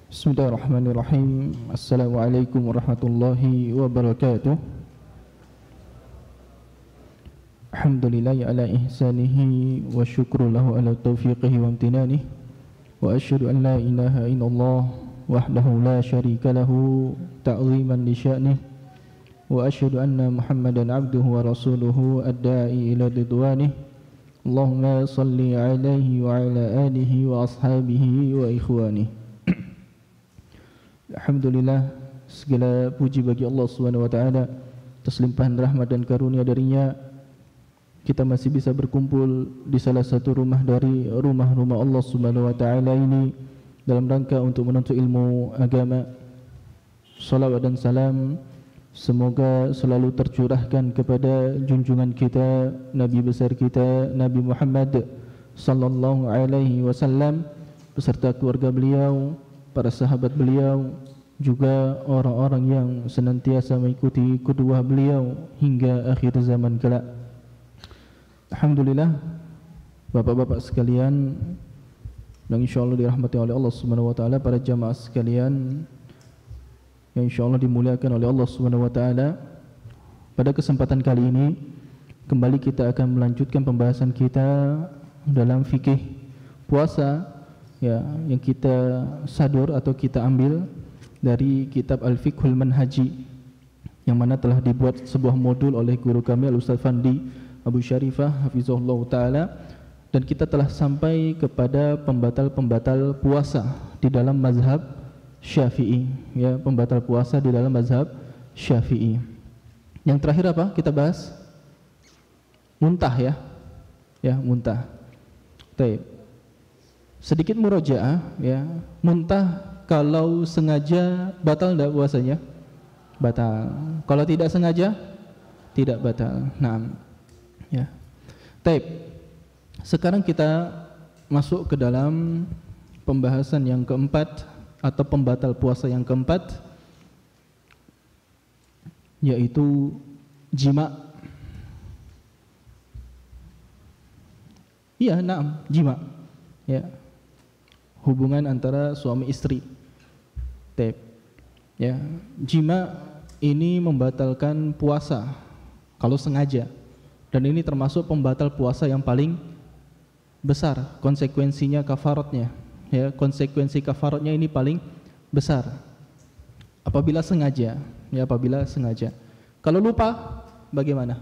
Bismillahirrahmanirrahim. Assalamualaikum warahmatullahi wabarakatuh. Alhamdulillahi ala ihsanihi wa syukru lahu ala taufiqihi wa amtinanihi. Wa asyhadu an la ilaha illallah wahdahu la syarika lahu ta'ziman li sya'nihi. Wa asyhadu anna Muhammadan abduhu wa rasuluhu ad-da'i ila ridwanihi. Allahumma salli alaihi wa ala alihi wa ashabihi wa ikhwanihi. Alhamdulillah, segala puji bagi Allah Subhanahu wa taala atas limpahan rahmat dan karunia darinya. Kita masih bisa berkumpul di salah satu rumah dari rumah-rumah Allah Subhanahu wa taala ini dalam rangka untuk menuntut ilmu agama. Salawat dan salam semoga selalu tercurahkan kepada junjungan kita, Nabi besar kita, Nabi Muhammad sallallahu alaihi wasallam beserta keluarga beliau, para sahabat beliau, juga orang-orang yang senantiasa mengikuti kedua beliau hingga akhir zaman kelak. Alhamdulillah, bapak-bapak sekalian yang insyaallah dirahmati oleh Allah Subhanahu wa taala, para jamaah sekalian yang insyaallah dimuliakan oleh Allah Subhanahu wa taala. Pada kesempatan kali ini kembali kita akan melanjutkan pembahasan kita dalam fikih puasa, ya, yang kita sadur atau kita ambil dari kitab Al-Fiqhul Manhaji, yang mana telah dibuat sebuah modul oleh guru kami Al-Ustaz Fandi Abu Syarifah hafizahullah taala, dan kita telah sampai kepada pembatal-pembatal puasa di dalam mazhab Syafi'i, ya, pembatal puasa di dalam mazhab Syafi'i. Yang terakhir apa kita bahas? Muntah, ya. Ya, muntah. Baik. Sedikit murojaah, ya. Muntah kalau sengaja batal tidak puasanya? Batal. Kalau tidak sengaja tidak batal. Nah, ya. Baik. Sekarang kita masuk ke dalam pembahasan yang keempat atau pembatal puasa yang keempat, yaitu jima. Iya, naam, jima. Ya. Hubungan antara suami istri. Ya, jima ini membatalkan puasa kalau sengaja, dan ini termasuk pembatal puasa yang paling besar konsekuensinya, kafaratnya, ya, konsekuensi kafaratnya ini paling besar apabila sengaja, ya, apabila sengaja. Kalau lupa bagaimana?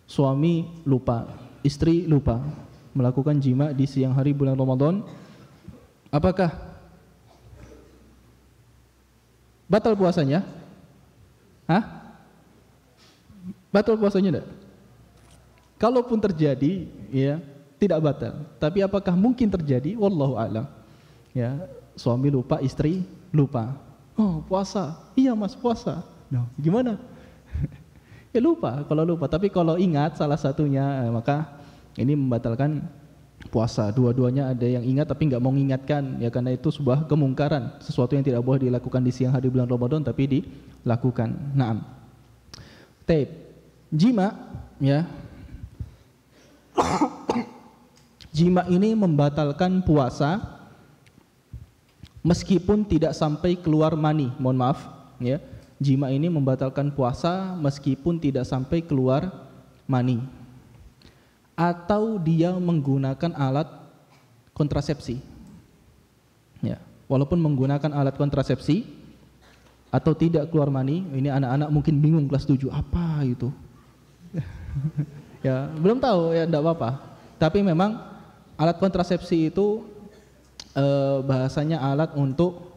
Suami lupa, istri lupa melakukan jima di siang hari bulan Ramadan, apakah batal puasanya? Hah? Batal puasanya enggak? Kalaupun terjadi, ya, tidak batal. Tapi apakah mungkin terjadi? Wallahu a'lam. Ya, suami lupa, istri lupa. Oh, puasa. Iya, Mas, puasa. No, gimana? Ya lupa, kalau lupa. Tapi kalau ingat salah satunya, maka ini membatalkan puasa. Dua-duanya ada yang ingat tapi nggak mau mengingatkan, ya, karena itu sebuah kemungkaran, sesuatu yang tidak boleh dilakukan di siang hari bulan Ramadan tapi dilakukan. Naam. Taib. Jima, ya. Jima ini membatalkan puasa meskipun tidak sampai keluar mani. Mohon maaf, ya. Jima ini membatalkan puasa meskipun tidak sampai keluar mani, atau dia menggunakan alat kontrasepsi, ya, walaupun menggunakan alat kontrasepsi atau tidak keluar mani. Ini anak-anak mungkin bingung kelas 7, apa itu? Ya, belum tahu, ya, enggak apa-apa. Tapi memang alat kontrasepsi itu bahasanya alat untuk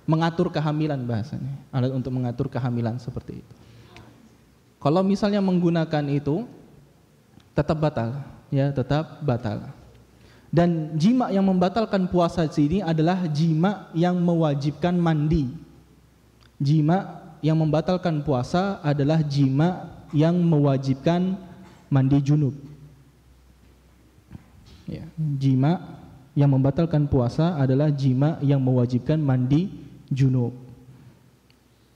mengatur kehamilan, bahasanya alat untuk mengatur kehamilan, seperti itu. Kalau misalnya menggunakan itu tetap batal, ya, tetap batal. Dan jima yang membatalkan puasa sini adalah jima yang mewajibkan mandi. Jima yang membatalkan puasa adalah jima yang mewajibkan mandi junub. Ya, jima yang membatalkan puasa adalah jima yang mewajibkan mandi junub.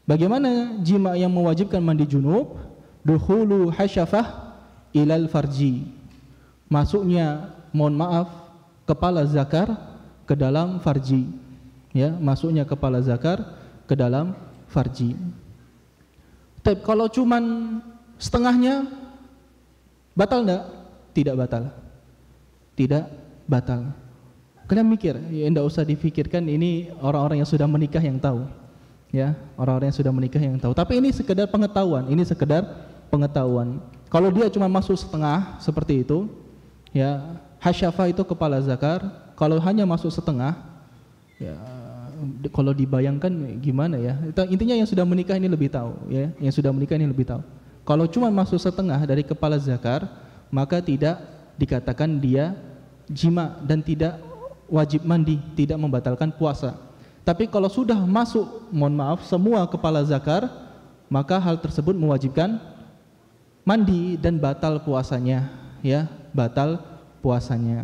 Bagaimana jima yang mewajibkan mandi junub? Dukhulu hasyafah ilal farji, masuknya, mohon maaf, kepala zakar ke dalam farji. Ya, masuknya kepala zakar ke dalam farji. Tapi kalau cuman setengahnya batal enggak? Tidak batal. Tidak batal. Kalian mikir, ya enggak usah difikirkan, ini orang-orang yang sudah menikah yang tahu. Ya, orang-orang yang sudah menikah yang tahu. Tapi ini sekedar pengetahuan, ini sekedar pengetahuan. Kalau dia cuma masuk setengah seperti itu, ya, hasyafa itu kepala zakar. Kalau hanya masuk setengah, ya, kalau dibayangkan gimana ya? Intinya yang sudah menikah ini lebih tahu, ya. Yang sudah menikah ini lebih tahu. Kalau cuma masuk setengah dari kepala zakar, maka tidak dikatakan dia jima dan tidak wajib mandi, tidak membatalkan puasa. Tapi kalau sudah masuk, mohon maaf, semua kepala zakar, maka hal tersebut mewajibkan mandi dan batal puasanya, ya, batal puasanya.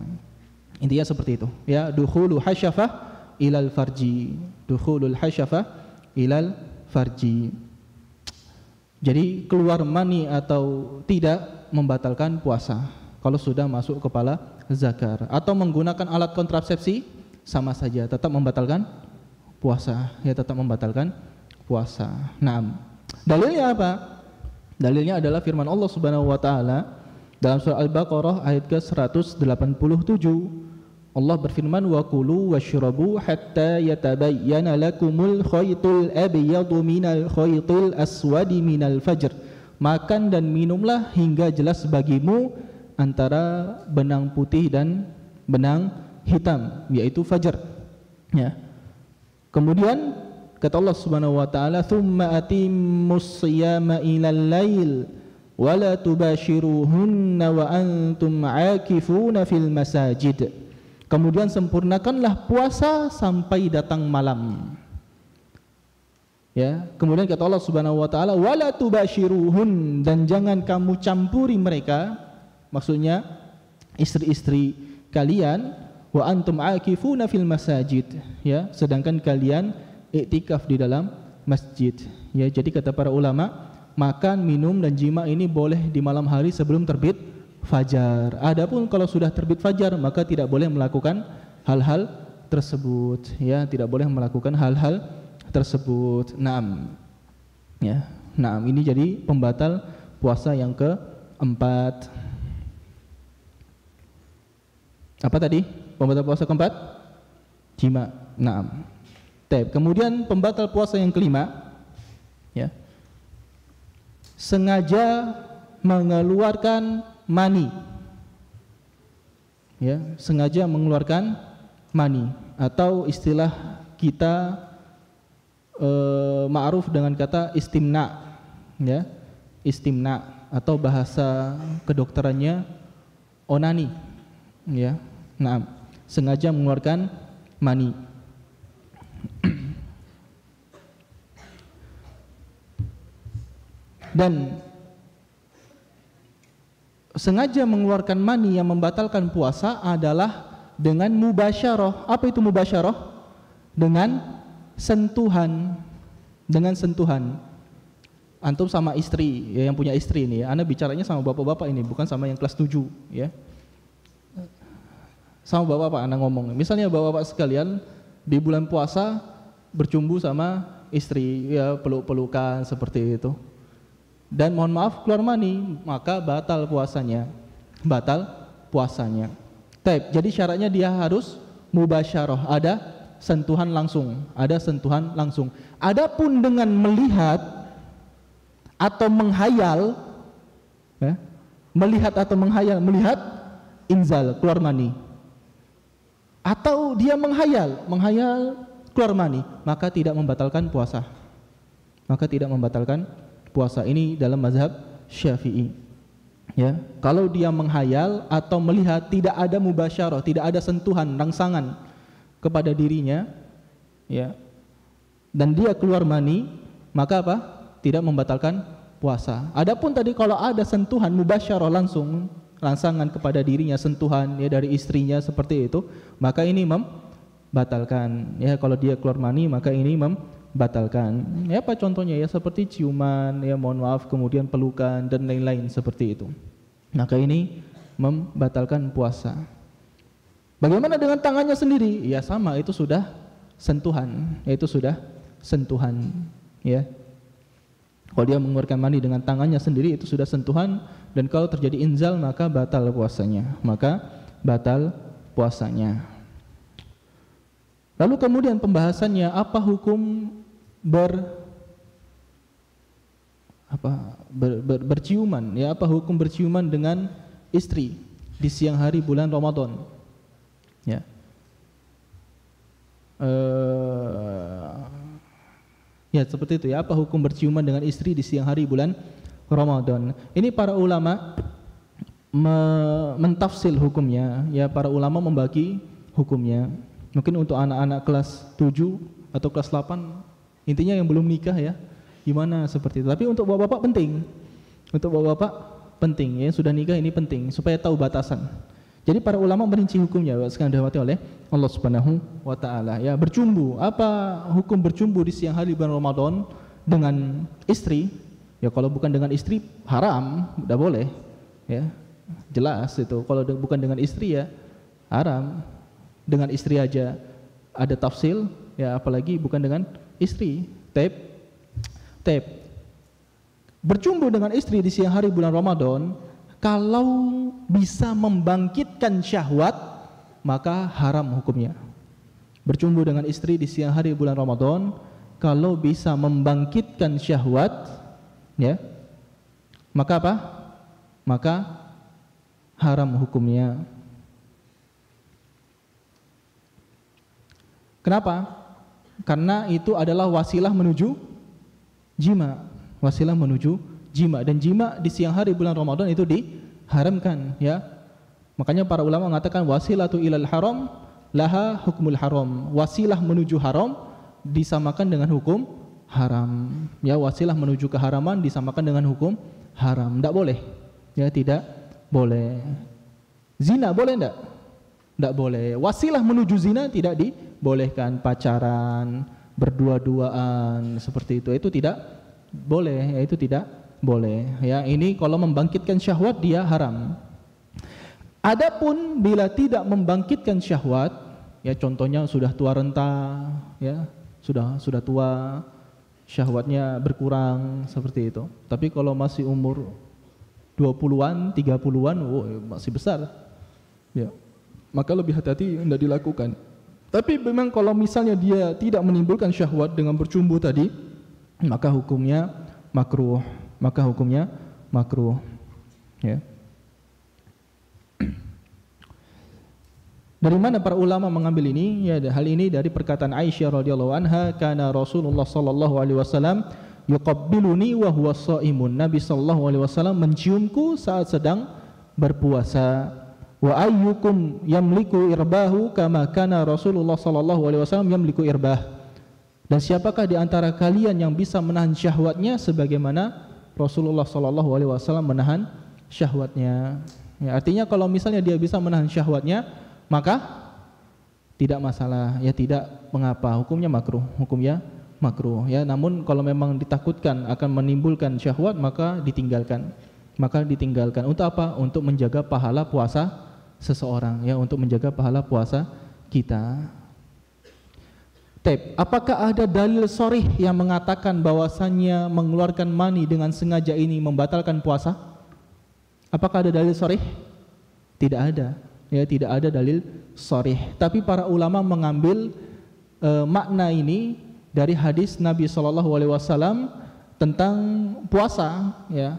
Intinya seperti itu, ya, dukhulu hasyafah ilal farji, dukhulul hasyafah ilal farji. Jadi keluar mani atau tidak membatalkan puasa kalau sudah masuk kepala zakar. Atau menggunakan alat kontrasepsi sama saja, tetap membatalkan puasa, ya, tetap membatalkan puasa. Naam. Dalilnya apa? Dalilnya adalah firman Allah Subhanahu wa taala dalam surah Al-Baqarah ayat ke-187. Allah berfirman, wa kulu washrabu hatta yatabayyana lakumul khaytul abyadu minal khaytil aswadi minal fajr. Makan dan minumlah hingga jelas bagimu antara benang putih dan benang hitam, yaitu fajar. Ya. Kemudian kata Allah Subhanahu wa taala, "Tsumma atimmus shiyama ilal lail wa la tubashiruhunna wa antum 'akifuna fil masajid." Kemudian sempurnakanlah puasa sampai datang malam. Ya, kemudian kata Allah Subhanahu wa taala, "Wala tubashiruhun," dan jangan kamu campuri mereka, maksudnya istri-istri kalian, wa antum akifuna fil masajid, ya, sedangkan kalian iktikaf di dalam masjid. Ya, jadi kata para ulama, makan, minum dan jima ini boleh di malam hari sebelum terbit fajar. Adapun kalau sudah terbit fajar, maka tidak boleh melakukan hal-hal tersebut, ya, tidak boleh melakukan hal-hal tersebut. Naam. Ya, naam, ini jadi pembatal puasa yang keempat. Apa tadi? Pembatal puasa keempat? Jima. Naam. Kemudian pembatal puasa yang kelima, ya, sengaja mengeluarkan mani, ya, sengaja mengeluarkan mani, atau istilah kita ma'ruf dengan kata istimna, ya, istimna, atau bahasa kedokterannya onani, ya. Nah, sengaja mengeluarkan mani. Dan sengaja mengeluarkan mani yang membatalkan puasa adalah dengan mubasyarah. Apa itu mubasyarah? Dengan sentuhan. Dengan sentuhan. Antum sama istri, ya, yang punya istri ini, ya. Anda bicaranya sama bapak-bapak ini, bukan sama yang kelas 7, ya. Sama bapak-bapak Anda ngomong. Misalnya bapak-bapak sekalian di bulan puasa bercumbu sama istri, ya, peluk-pelukan seperti itu. Dan mohon maaf keluar mani, maka batal puasanya. Batal puasanya. Jadi syaratnya dia harus mubasyarah, ada sentuhan langsung, ada sentuhan langsung. Adapun dengan melihat atau menghayal, ya, melihat atau menghayal, melihat inzal, keluar mani. Atau dia menghayal keluar mani, maka tidak membatalkan puasa. Maka tidak membatalkan puasa. Ini dalam mazhab Syafi'i. Ya, kalau dia menghayal atau melihat tidak ada mubasyarah, tidak ada sentuhan, rangsangan kepada dirinya, ya, dan dia keluar mani, maka apa? Tidak membatalkan puasa. Adapun tadi kalau ada sentuhan mubasyarah langsung, rangsangan kepada dirinya, sentuhan, ya, dari istrinya seperti itu, maka ini membatalkan. Ya, kalau dia keluar mani, maka ini membatalkan. Ya, apa contohnya? Ya, seperti ciuman, ya, mohon maaf, kemudian pelukan dan lain-lain seperti itu. Maka ini membatalkan puasa. Bagaimana dengan tangannya sendiri? Ya sama, itu sudah sentuhan, yaitu sudah sentuhan, ya. Kalau dia mengeluarkan mani dengan tangannya sendiri itu sudah sentuhan, dan kalau terjadi inzal maka batal puasanya, Lalu kemudian pembahasannya, apa hukum berciuman, ya, apa hukum berciuman dengan istri di siang hari bulan Ramadan, ya. Ya seperti itu, ya, apa hukum berciuman dengan istri di siang hari bulan Ramadan. Ini para ulama mentafsil hukumnya, ya, para ulama membagi hukumnya. Mungkin untuk anak-anak kelas 7 atau kelas 8, intinya yang belum nikah, ya, gimana seperti itu. Tapi untuk bapak-bapak penting. Untuk bapak-bapak penting, ya, sudah nikah ini penting supaya tahu batasan. Jadi para ulama merinci hukumnya, sekarang dirahmati oleh Allah Subhanahu wa taala. Ya, bercumbu. Apa hukum bercumbu di siang hari bulan Ramadan dengan istri? Ya, kalau bukan dengan istri haram, tidak boleh. Ya, jelas itu. Kalau bukan dengan istri ya haram. Dengan istri aja ada tafsil, ya apalagi bukan dengan istri. Bercumbu dengan istri di siang hari bulan Ramadan, kalau bisa membangkitkan syahwat, maka haram hukumnya. Bercumbu dengan istri di siang hari bulan Ramadan, kalau bisa membangkitkan syahwat, ya, maka apa? Maka haram hukumnya. Kenapa? Karena itu adalah wasilah menuju jima, dan jima di siang hari bulan Ramadan itu diharamkan, ya. Makanya para ulama mengatakan wasilatu ilal haram laha hukmul haram. Wasilah menuju haram disamakan dengan hukum haram. Ya, wasilah menuju keharaman disamakan dengan hukum haram. Tidak boleh. Ya, tidak boleh. Zina boleh enggak? Tidak boleh. Wasilah menuju zina tidak dibolehkan. Pacaran, berdua-duaan seperti itu tidak boleh. Ya, itu tidak boleh. Ya, ini kalau membangkitkan syahwat dia haram. Adapun bila tidak membangkitkan syahwat, ya contohnya sudah tua renta, ya sudah tua, syahwatnya berkurang seperti itu. Tapi kalau masih umur 20-an, 30-an, masih besar, ya maka lebih hati-hati tidak dilakukan. Tapi memang kalau misalnya dia tidak menimbulkan syahwat dengan bercumbu tadi, maka hukumnya makruh. Ya. Dari mana para ulama mengambil ini? Ya, hal ini dari perkataan Aisyah radhiyallahu anha, kana Rasulullah sallallahu alaihi wasallam yuqabbiluni wa huwa shaimun. Nabi sallallahu alaihi wasallam menciumku saat sedang berpuasa. Wa ayyukum yamliku irbahu kama kana Rasulullah sallallahu alaihi wasallam yamliku irbah. Dan siapakah di antara kalian yang bisa menahan syahwatnya sebagaimana Rasulullah sallallahu alaihi wasallam menahan syahwatnya? Ya, artinya kalau misalnya dia bisa menahan syahwatnya, maka tidak masalah, ya tidak mengapa, hukumnya makruh, ya. Namun kalau memang ditakutkan akan menimbulkan syahwat, maka ditinggalkan. Untuk apa? Untuk menjaga pahala puasa seseorang, ya, untuk menjaga pahala puasa kita. Apakah ada dalil sharih yang mengatakan bahwasannya mengeluarkan mani dengan sengaja ini membatalkan puasa? Apakah ada dalil sharih? Tidak ada. Ya, tidak ada dalil sharih. Tapi para ulama mengambil makna ini dari hadis Nabi SAW tentang puasa. Ya,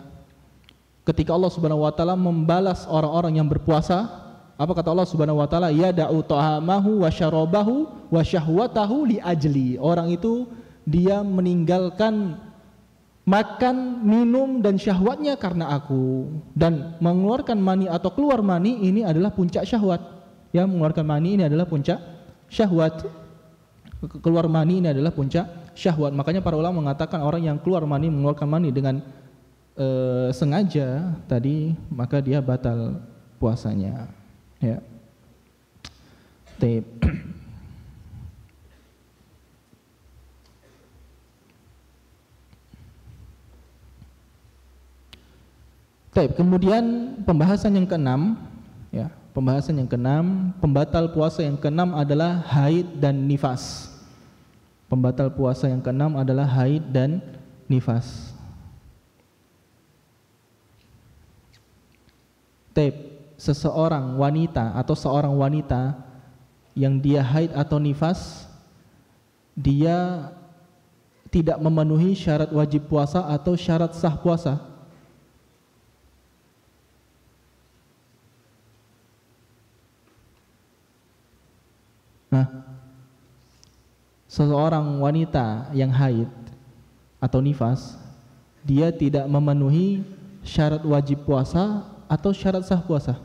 ketika Allah Subhanahu Wa Taala membalas orang-orang yang berpuasa, apa kata Allah Subhanahu Wa Taala? Yada'u ta'amahu wa syarabahu wa syahwatahu li ajli. Orang itu dia meninggalkan makan, minum dan syahwatnya karena aku. Dan mengeluarkan mani atau keluar mani ini adalah puncak syahwat. Ya, mengeluarkan mani ini adalah puncak syahwat. Keluar mani ini adalah puncak syahwat. Makanya para ulama mengatakan orang yang keluar mani, mengeluarkan mani dengan sengaja tadi, maka dia batal puasanya. Ya. Kemudian pembahasan yang keenam, ya, Pembahasan yang keenam, pembatal puasa yang keenam adalah haid dan nifas. Pembatal puasa yang keenam adalah haid dan nifas. Seseorang wanita atau seorang wanita yang dia haid atau nifas, dia tidak memenuhi syarat wajib puasa atau syarat sah puasa. Nah, seseorang wanita yang haid atau nifas, dia tidak memenuhi syarat wajib puasa atau syarat sah puasa.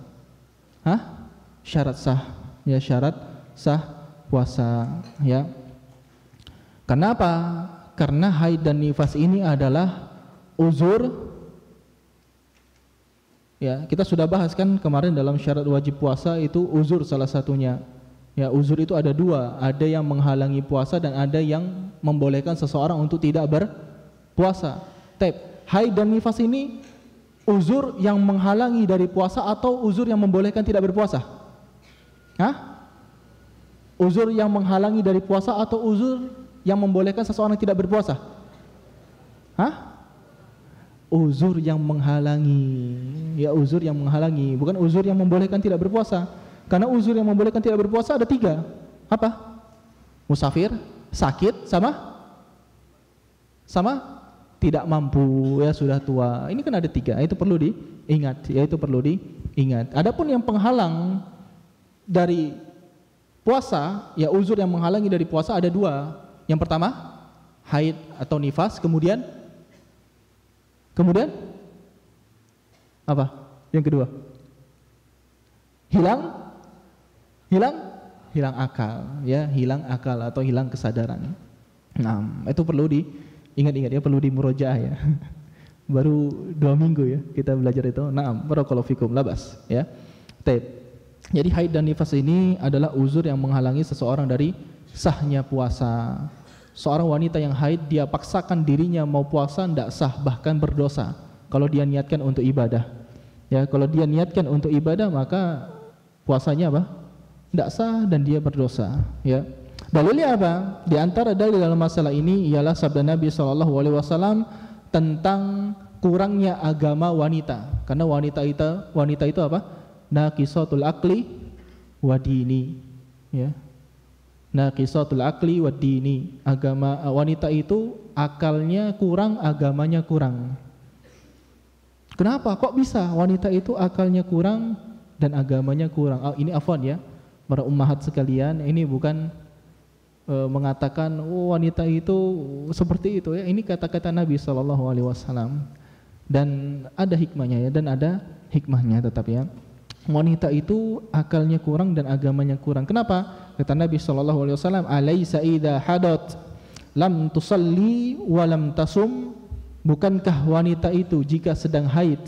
Syarat sah, ya, syarat sah puasa, ya. Kenapa? Karena haid dan nifas ini adalah uzur. Ya, kita sudah bahas kan kemarin dalam syarat wajib puasa itu uzur salah satunya. Ya, uzur itu ada dua, ada yang menghalangi puasa dan ada yang membolehkan seseorang untuk tidak berpuasa. Haid dan nifas ini uzur yang menghalangi dari puasa atau uzur yang membolehkan tidak berpuasa? Uzur yang menghalangi dari puasa atau uzur yang membolehkan seseorang tidak berpuasa? Uzur yang menghalangi. Ya, uzur yang menghalangi, bukan uzur yang membolehkan tidak berpuasa. Karena uzur yang membolehkan tidak berpuasa ada 3. Apa? Musafir, sakit, sama tidak mampu, ya, sudah tua. Ini kan ada 3. Itu perlu diingat, ya, itu perlu diingat. Adapun yang penghalang dari puasa, ya, uzur yang menghalangi dari puasa ada 2. Yang pertama, haid atau nifas, kemudian apa? Yang kedua, hilang akal, ya, hilang akal atau hilang kesadaran. Nah, itu perlu diingat-ingat, ya, perlu dimurojaah, ya. Baru 2 minggu, ya, kita belajar itu. Naam, barakallahu fikum, labas, ya. Jadi haid dan nifas ini adalah uzur yang menghalangi seseorang dari sahnya puasa. Seorang wanita yang haid, dia paksakan dirinya mau puasa, tidak sah, bahkan berdosa kalau dia niatkan untuk ibadah. Ya, kalau dia niatkan untuk ibadah, maka puasanya apa? Tidak sah dan dia berdosa, ya. Dalilnya apa? Di antara dalil dalam masalah ini ialah sabda Nabi SAW tentang kurangnya agama wanita. Karena wanita itu apa? Naqisatul aqli wa dini, ya. Naqisatul aqli wa dini. Agama wanita itu akalnya kurang, agamanya kurang. Kenapa? Kok bisa wanita itu akalnya kurang dan agamanya kurang? Ini afwan, ya, para ummahat sekalian, ini bukan mengatakan wanita itu seperti itu, ya. Ini kata-kata Nabi SAW dan ada hikmahnya, ya, dan ada hikmahnya tetap, ya. Wanita itu akalnya kurang dan agamanya kurang. Kenapa? Kata Nabi SAW, "Alaisa idza hadat lam tusalli wa lam tasum?" Bukankah wanita itu jika sedang haid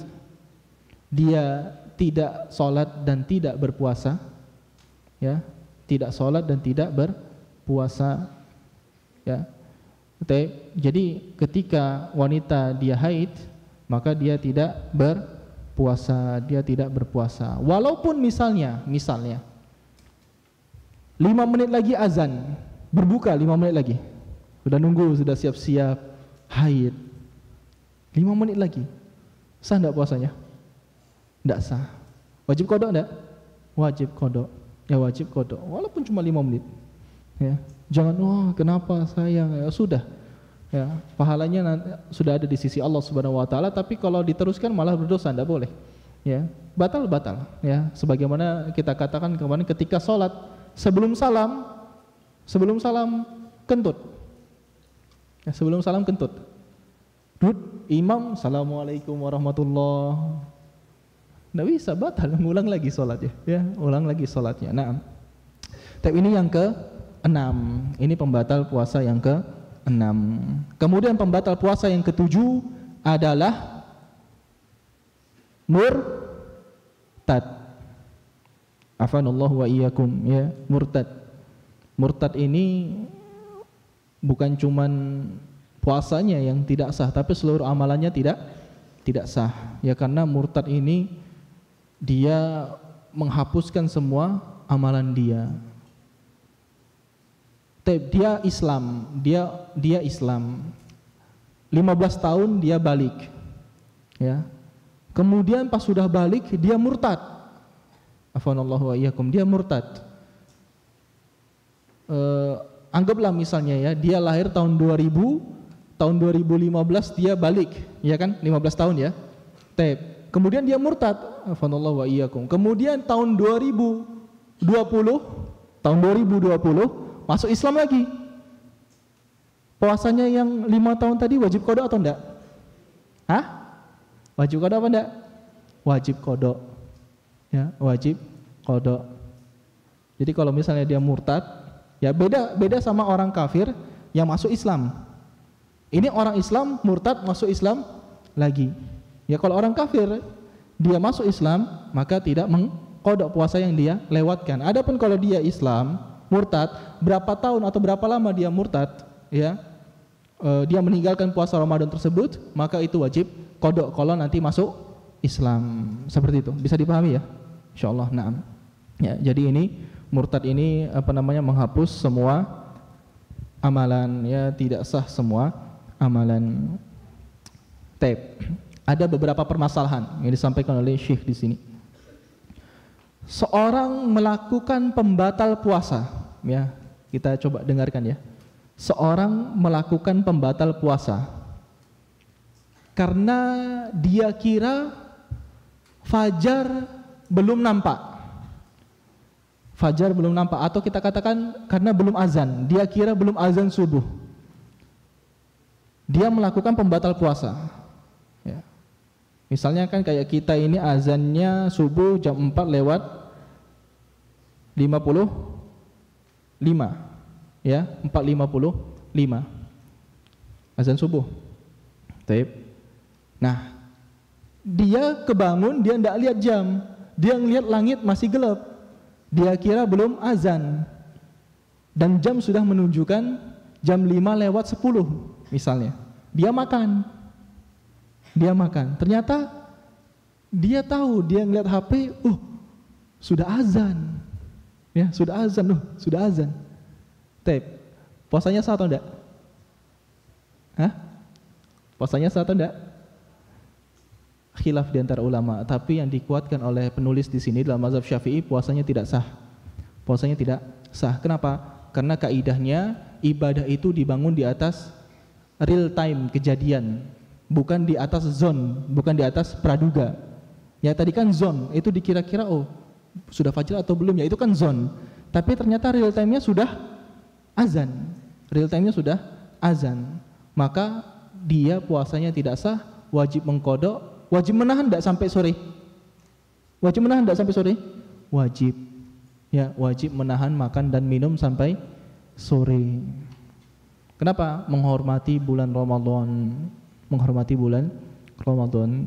dia tidak sholat dan tidak berpuasa, ya, tidak sholat dan tidak berpuasa, ya. Jadi ketika wanita dia haid, maka dia tidak berpuasa, dia tidak berpuasa. Walaupun misalnya 5 menit lagi azan, berbuka 5 menit lagi, sudah nunggu, sudah siap-siap haid, 5 menit lagi, sah enggak puasanya? Enggak sah. Wajib qada enggak? Wajib qada. Ya, wajib qada walaupun cuma 5 menit. Ya. Jangan, wah, kenapa sayang? Ya sudah. Ya, pahalanya sudah ada di sisi Allah Subhanahu wa taala, tapi kalau diteruskan malah berdosa, enggak boleh. Ya, batal, ya. Sebagaimana kita katakan kemarin ketika salat, sebelum salam kentut. Ya, sebelum salam kentut. Imam, assalamualaikum warahmatullah. Nggak bisa, batal, ngulang lagi sholatnya, ya, ulang lagi sholatnya. Nah, tapi ini yang ke-6, ini pembatal puasa yang ke-6. Kemudian pembatal puasa yang ke-7 adalah murtad. Afanallahu wa iyyakum, ya, murtad. Murtad ini bukan cuman puasanya yang tidak sah, tapi seluruh amalannya tidak sah, ya, karena murtad ini dia menghapuskan semua amalan dia. Dia Islam, dia Islam. 15 tahun dia balik. Ya. Kemudian pas sudah balik dia murtad. Afanallahu wa iyyakum, dia murtad. Anggaplah misalnya ya, dia lahir tahun 2000, tahun 2015 dia balik, ya kan? 15 tahun ya. Kemudian dia murtad. Afanallahu wa iyyakum. Kemudian tahun 2020 masuk Islam lagi. Puasanya yang 5 tahun tadi wajib qada atau enggak? Hah? Wajib qada apa enggak? Wajib qada. Ya, wajib qada. Jadi kalau misalnya dia murtad, ya beda sama orang kafir yang masuk Islam. Ini orang Islam murtad masuk Islam lagi. Ya kalau orang kafir dia masuk Islam maka tidak mengqada puasa yang dia lewatkan. Adapun kalau dia Islam murtad, berapa tahun atau berapa lama dia murtad, ya, dia meninggalkan puasa Ramadan tersebut, maka itu wajib qada kalau nanti masuk Islam. Seperti itu, bisa dipahami ya? Insyaallah, na'am. Ya, jadi ini murtad ini menghapus semua amalan, ya, tidak sah semua amalan. Ada beberapa permasalahan yang disampaikan oleh Syekh di sini. Seorang melakukan pembatal puasa, ya, kita coba dengarkan ya. Seorang melakukan pembatal puasa karena dia kira fajar belum nampak. Fajar belum nampak, atau kita katakan karena belum azan, dia kira belum azan subuh. Dia melakukan pembatal puasa. Ya. Misalnya kan kayak kita ini azannya subuh jam 4 lewat 55, ya, 4.55 azan subuh. Nah, dia kebangun, dia tidak lihat jam, dia ngelihat langit masih gelap, dia kira belum azan, dan jam sudah menunjukkan jam 5 lewat 10 misalnya. Dia makan, ternyata dia tahu, dia ngelihat HP, sudah azan, ya, sudah azan. Puasanya sah atau enggak? Hah? Puasanya sah atau enggak? Khilaf di antara ulama, tapi yang dikuatkan oleh penulis di sini dalam mazhab Syafi'i, puasanya tidak sah. Puasanya tidak sah. Kenapa? Karena kaidahnya ibadah itu dibangun di atas real time kejadian, bukan di atas zon, bukan di atas praduga. Ya tadi kan zon, itu dikira-kira sudah fajar atau belum, ya itu kan zon. Tapi ternyata real time-nya sudah azan. Real time-nya sudah azan. Maka dia puasanya tidak sah, wajib mengqada. Wajib menahan tidak sampai sore? Wajib menahan tidak sampai sore? Wajib. Ya, wajib menahan makan dan minum sampai sore. Kenapa? Menghormati bulan Ramadan. Menghormati bulan Ramadan.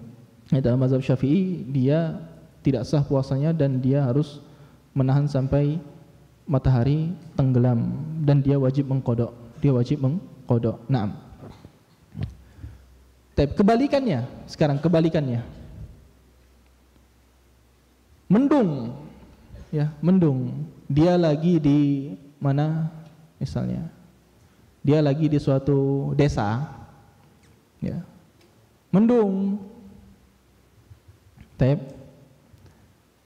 Dalam mazhab Syafi'i dia tidak sah puasanya dan dia harus menahan sampai matahari tenggelam, dan dia wajib mengqada. Dia wajib mengqada. Naam. Kebalikannya, sekarang kebalikannya. Mendung. Ya, mendung. Dia lagi di mana misalnya? Dia lagi di suatu desa. Ya. Mendung.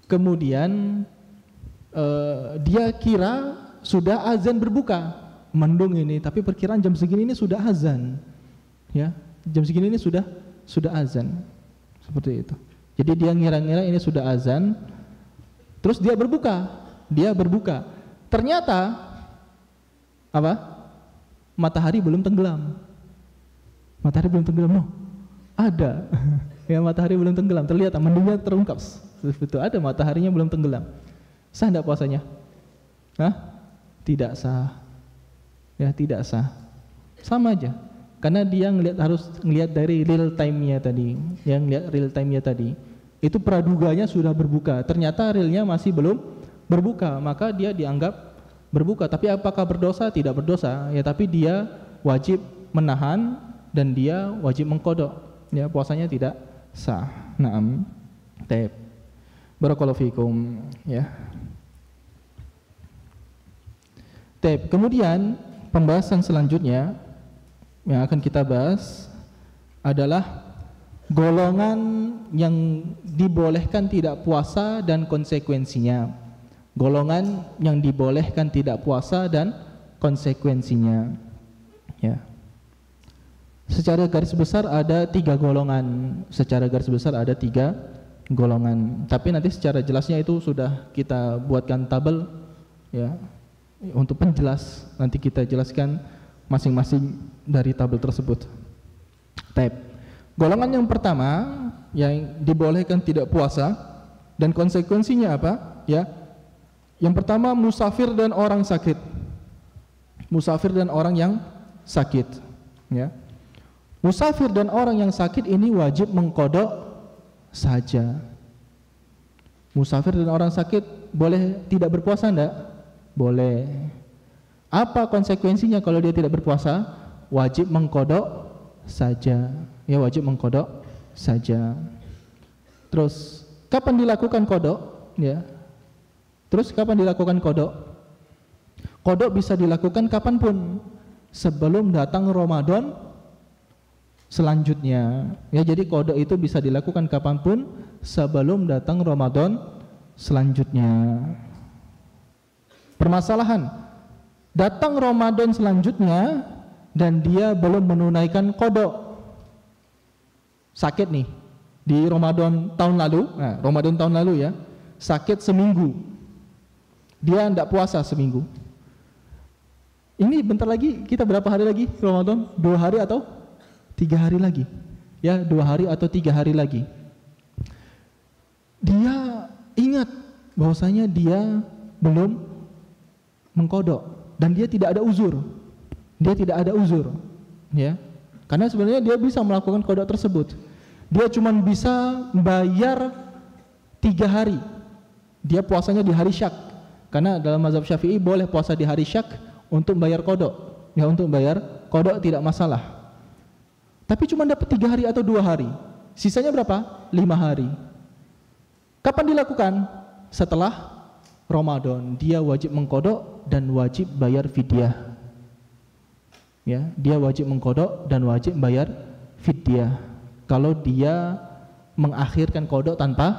Kemudian dia kira sudah azan berbuka. Mendung ini, tapi perkiraan jam segini ini sudah azan. Ya. Jam segini ini sudah azan, seperti itu. Jadi dia ngira-ngira ini sudah azan, terus dia berbuka. Ternyata apa? Matahari belum tenggelam. Ada. Ya, matahari belum tenggelam. Terlihat mendungnya terungkap. Seperti itu, ada mataharinya belum tenggelam. Sah enggak puasanya? Hah? Tidak sah. Ya, tidak sah. Sama aja. Karena dia harus ngelihat dari real time-nya tadi. Yang ngelihat real time-nya tadi. Itu praduganya sudah berbuka. Ternyata realnya masih belum berbuka, maka dia dianggap berbuka. Tapi apakah berdosa? Tidak berdosa. Ya, tapi dia wajib menahan dan dia wajib mengqada. Ya, puasanya tidak sah. Naam. Barakallahu fikum, ya. Kemudian pembahasan selanjutnya yang akan kita bahas adalah golongan yang dibolehkan tidak puasa dan konsekuensinya. Golongan yang dibolehkan tidak puasa dan konsekuensinya. Ya. Secara garis besar ada 3 golongan. Secara garis besar ada 3 golongan. Tapi nanti secara jelasnya itu sudah kita buatkan tabel, ya. Untuk penjelas nanti kita jelaskan masing-masing dari tabel tersebut. Golongan yang pertama yang dibolehkan tidak puasa dan konsekuensinya apa? Ya. Yang pertama musafir dan orang sakit. Musafir dan orang yang sakit, ya. Musafir dan orang yang sakit ini wajib mengqadha saja. Musafir dan orang sakit boleh tidak berpuasa enggak? Boleh. Apa konsekuensinya kalau dia tidak berpuasa? Wajib mengqadha saja. Ya, wajib mengqadha saja. Terus kapan dilakukan qadha? Ya. Terus kapan dilakukan qadha? Qadha bisa dilakukan kapanpun sebelum datang Ramadan selanjutnya. Ya, jadi qadha itu bisa dilakukan kapanpun sebelum datang Ramadan selanjutnya. Permasalahan, datang Ramadan selanjutnya dan dia belum menunaikan qadha. Sakit nih di Ramadan tahun lalu. Nah, Ramadan tahun lalu ya, sakit seminggu. Dia tidak puasa seminggu. Ini bentar lagi, kita berapa hari lagi Ramadan? 2 hari atau 3 hari lagi? Ya, 2 hari atau 3 hari lagi. Dia ingat bahwasanya dia belum mengqadha dan dia tidak ada uzur. Dia tidak ada uzur, ya. Karena sebenarnya dia bisa melakukan qadha tersebut. Dia cuma bisa bayar 3 hari. Dia puasanya di hari syak. Karena dalam mazhab Syafi'i boleh puasa di hari syak untuk bayar qadha. Ya, untuk bayar qadha tidak masalah. Tapi cuma dapat 3 hari atau 2 hari. Sisanya berapa? 5 hari. Kapan dilakukan? Setelah Ramadan. Dia wajib mengqadha dan wajib bayar fidyah. Ya, dia wajib mengqadha dan wajib bayar fidyah. Kalau dia mengakhirkan qadha tanpa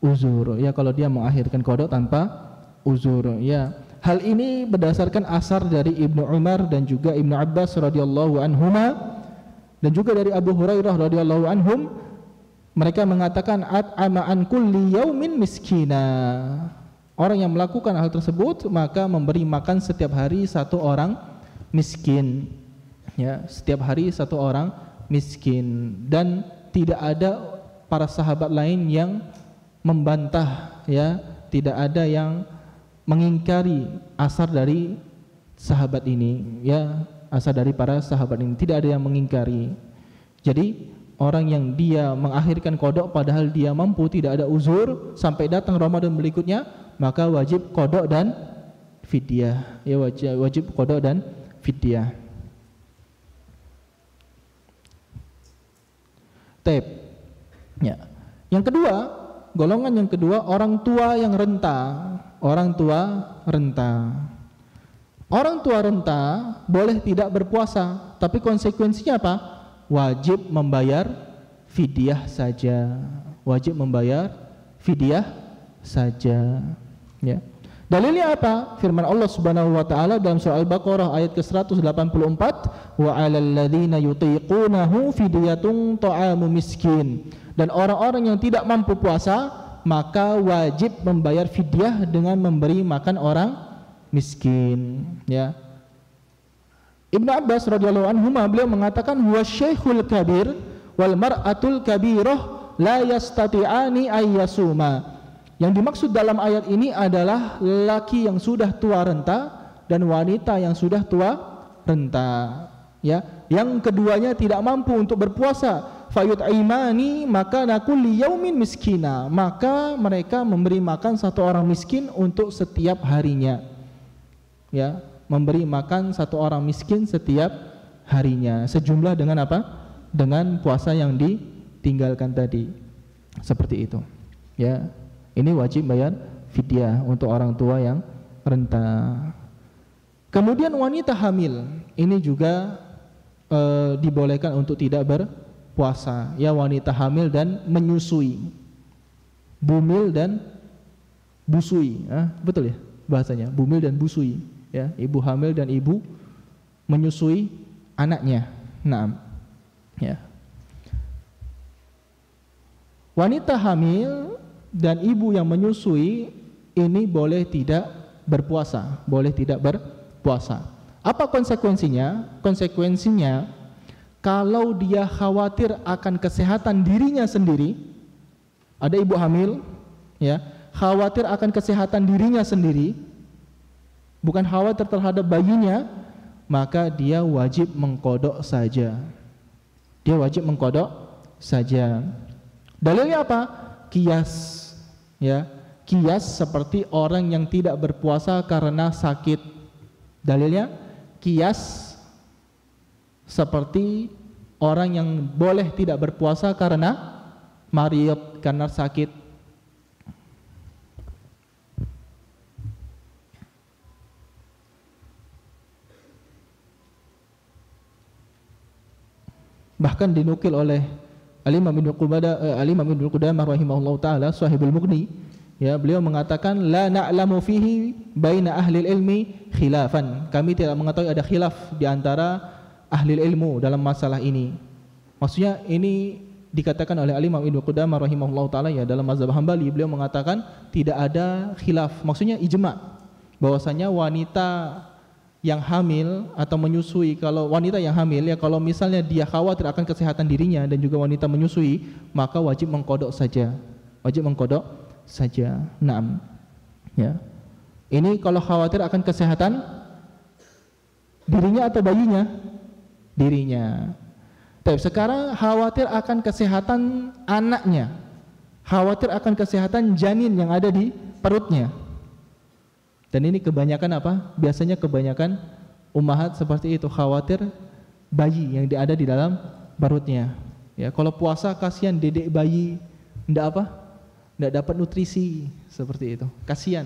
uzur. Ya, kalau dia mengakhirkan qadha tanpa uzur, ya. Hal ini berdasarkan asar dari Ibnu Umar dan juga Ibnu Abbas radhiyallahu anhuma dan juga dari Abu Hurairah radhiyallahu anhum. Mereka mengatakan at'ama an kulli yaumin miskina. Orang yang melakukan hal tersebut maka memberi makan setiap hari 1 orang miskin. Ya, setiap hari 1 orang miskin, dan tidak ada para sahabat lain yang membantah, ya, tidak ada yang mengingkari asar dari sahabat ini, ya, asar dari para sahabat ini tidak ada yang mengingkari. Jadi orang yang dia mengakhirkan qadha padahal dia mampu, tidak ada uzur sampai datang Ramadan berikutnya, maka wajib qadha dan fidyah. Ya, wajib qadha dan fidyah. Ya. Yang kedua, golongan yang kedua, orang tua yang renta. Orang tua renta. Orang tua renta boleh tidak berpuasa, tapi konsekuensinya apa? Wajib membayar fidyah saja. Wajib membayar fidyah saja. Ya. Dalilnya apa? Firman Allah Subhanahu wa taala dalam surah Al-Baqarah ayat ke-184, wa 'alal ladzina yutiqunahu fidyatun ta'amu miskin. Dan orang-orang yang tidak mampu puasa maka wajib membayar fidyah dengan memberi makan orang miskin, ya. Ibnu Abbas radhiyallahu anhu beliau mengatakan huwa syekhul kabir wal mar'atul kabirah la yastati'ani ayyasuma. Yang dimaksud dalam ayat ini adalah laki yang sudah tua renta dan wanita yang sudah tua renta, ya. Yang keduanya tidak mampu untuk berpuasa, fayut'imani maka nakulli yaumin miskina, maka mereka memberi makan 1 orang miskin untuk setiap harinya, ya, memberi makan 1 orang miskin setiap harinya, sejumlah dengan apa? Dengan puasa yang ditinggalkan tadi, seperti itu, ya. Ini wajib bayar fidyah untuk orang tua yang renta. Kemudian wanita hamil ini juga dibolehkan untuk tidak berpuasa. Ya, wanita hamil dan menyusui. Bumil dan busui. Betul ya bahasanya, bumil dan busui. Ya, ibu hamil dan ibu menyusui anaknya. Naam. Ya. Wanita hamil dan ibu yang menyusui ini boleh tidak berpuasa, boleh tidak berpuasa. Apa konsekuensinya? Konsekuensinya kalau dia khawatir akan kesehatan dirinya sendiri, ada ibu hamil, ya, khawatir akan kesehatan dirinya sendiri, bukan khawatir terhadap bayinya, maka dia wajib mengqadha saja. Dia wajib mengqadha saja. Dalilnya apa? Qiyas, ya. Qiyas seperti orang yang tidak berpuasa karena sakit. Dalilnya qiyas seperti orang yang boleh tidak berpuasa karena marid, karena sakit. Bahkan dinukil oleh Al-Imam Ibnu Qudamah rahimahullah ta'ala, Sahibul Mughni, ya, beliau mengatakan la na'lamu fihi baina ahli ilmi khilafan. Kami tidak mengetahui ada khilaf di antara ahli ilmu dalam masalah ini. Maksudnya ini dikatakan oleh Al-Imam Ibnu Qudamah rahimahullah ta'ala, ya, dalam mazhab Hambali beliau mengatakan tidak ada khilaf. Maksudnya ijma bahwasanya wanita yang hamil atau menyusui, kalau wanita yang hamil, ya, kalau misalnya dia khawatir akan kesehatan dirinya dan juga wanita menyusui, maka wajib mengqadha saja. Wajib mengqadha saja. Naam. Ya. Ini kalau khawatir akan kesehatan dirinya atau bayinya? Dirinya. Tapi sekarang khawatir akan kesehatan anaknya. Khawatir akan kesehatan janin yang ada di perutnya. Dan ini kebanyakan apa? Biasanya kebanyakan ummahat seperti itu, khawatir bayi yang ada di dalam perutnya. Ya, kalau puasa kasihan dedek bayi enggak apa? Enggak dapat nutrisi, seperti itu. Kasihan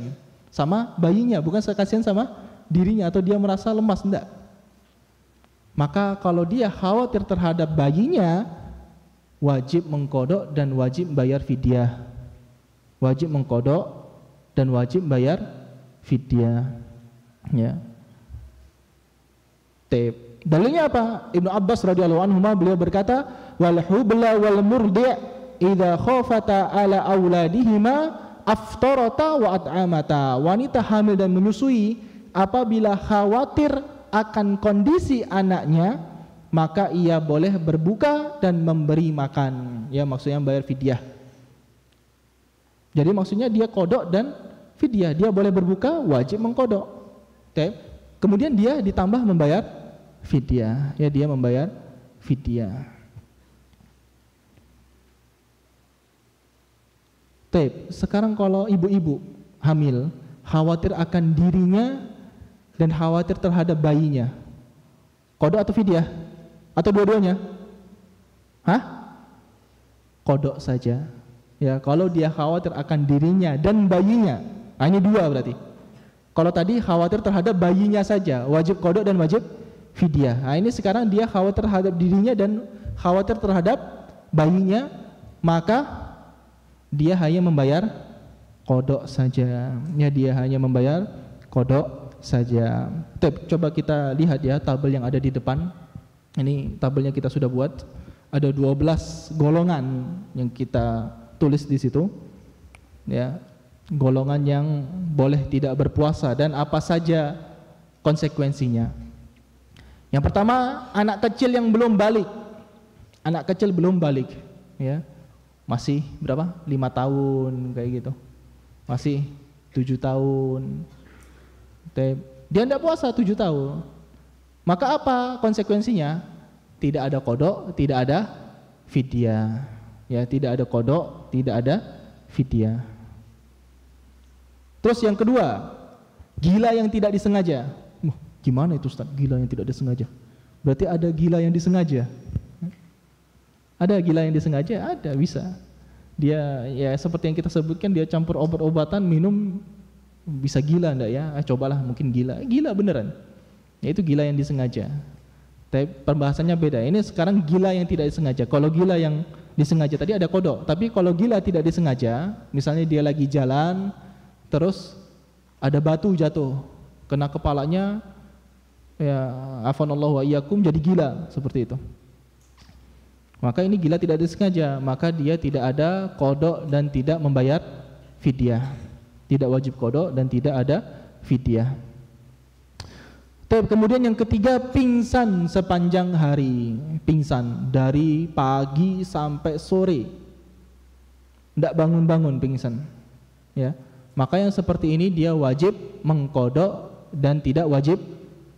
sama bayinya, bukan kasihan sama dirinya atau dia merasa lemas, enggak. Maka kalau dia khawatir terhadap bayinya, wajib mengqadha dan wajib bayar fidyah. Wajib mengqadha dan wajib bayar fidyah, ya. Dalilnya apa? Ibnu Abbas radhiyallahu anhu beliau berkata, wal hubla wal murdi' idza khafata ala auladihima aftarata wa at'amata. Wanita hamil dan menyusui apabila khawatir akan kondisi anaknya, maka ia boleh berbuka dan memberi makan. Ya, maksudnya bayar fidyah. Jadi maksudnya dia qadha dan fidyah, dia boleh berbuka, wajib mengqadha. Kemudian dia ditambah membayar fidyah, ya, dia membayar fidyah. Sekarang kalau ibu-ibu hamil khawatir akan dirinya dan khawatir terhadap bayinya, qadha atau fidyah? Atau dua-duanya? Qadha saja. Ya, kalau dia khawatir akan dirinya dan bayinya, hanya dua berarti. Kalau tadi khawatir terhadap bayinya saja, wajib qadha dan wajib fidyah. Nah, ini sekarang dia khawatir terhadap dirinya dan khawatir terhadap bayinya, maka dia hanya membayar qadha saja. Ya, dia hanya membayar qadha saja. Coba kita lihat ya tabel yang ada di depan. Ini tabelnya kita sudah buat. Ada 12 golongan yang kita tulis di situ. Ya. Golongan yang boleh tidak berpuasa dan apa saja konsekuensinya. Yang pertama, anak kecil yang belum balik. Anak kecil belum balik, ya. Masih berapa? 5 tahun kayak gitu. Masih 7 tahun. Dia tidak puasa 7 tahun. Maka apa konsekuensinya? Tidak ada qadha, tidak ada fidyah. Ya, tidak ada qadha, tidak ada fidyah. Terus yang kedua, gila yang tidak disengaja. Gimana itu Ustaz, gila yang tidak disengaja? Berarti ada gila yang disengaja? Ada gila yang disengaja? Ada, bisa. Dia ya seperti yang kita sebutkan, dia campur obat-obatan, minum, bisa gila enggak ya? Cobalah, mungkin gila. Gila beneran. Ya itu gila yang disengaja. Tapi pembahasannya beda. Ini sekarang gila yang tidak disengaja. Kalau gila yang disengaja tadi ada kodok. Tapi kalau gila tidak disengaja, misalnya dia lagi jalan, terus ada batu jatuh, kena kepalanya, ya afanallahu wa iyyakum, jadi gila seperti itu. Maka ini gila tidak disengaja, maka dia tidak ada kodok dan tidak membayar fidyah. Tidak wajib kodok dan tidak ada fidyah. Kemudian yang ketiga, pingsan sepanjang hari. Pingsan dari pagi sampai sore, tidak bangun-bangun, pingsan. Ya, maka yang seperti ini dia wajib mengkodok dan tidak wajib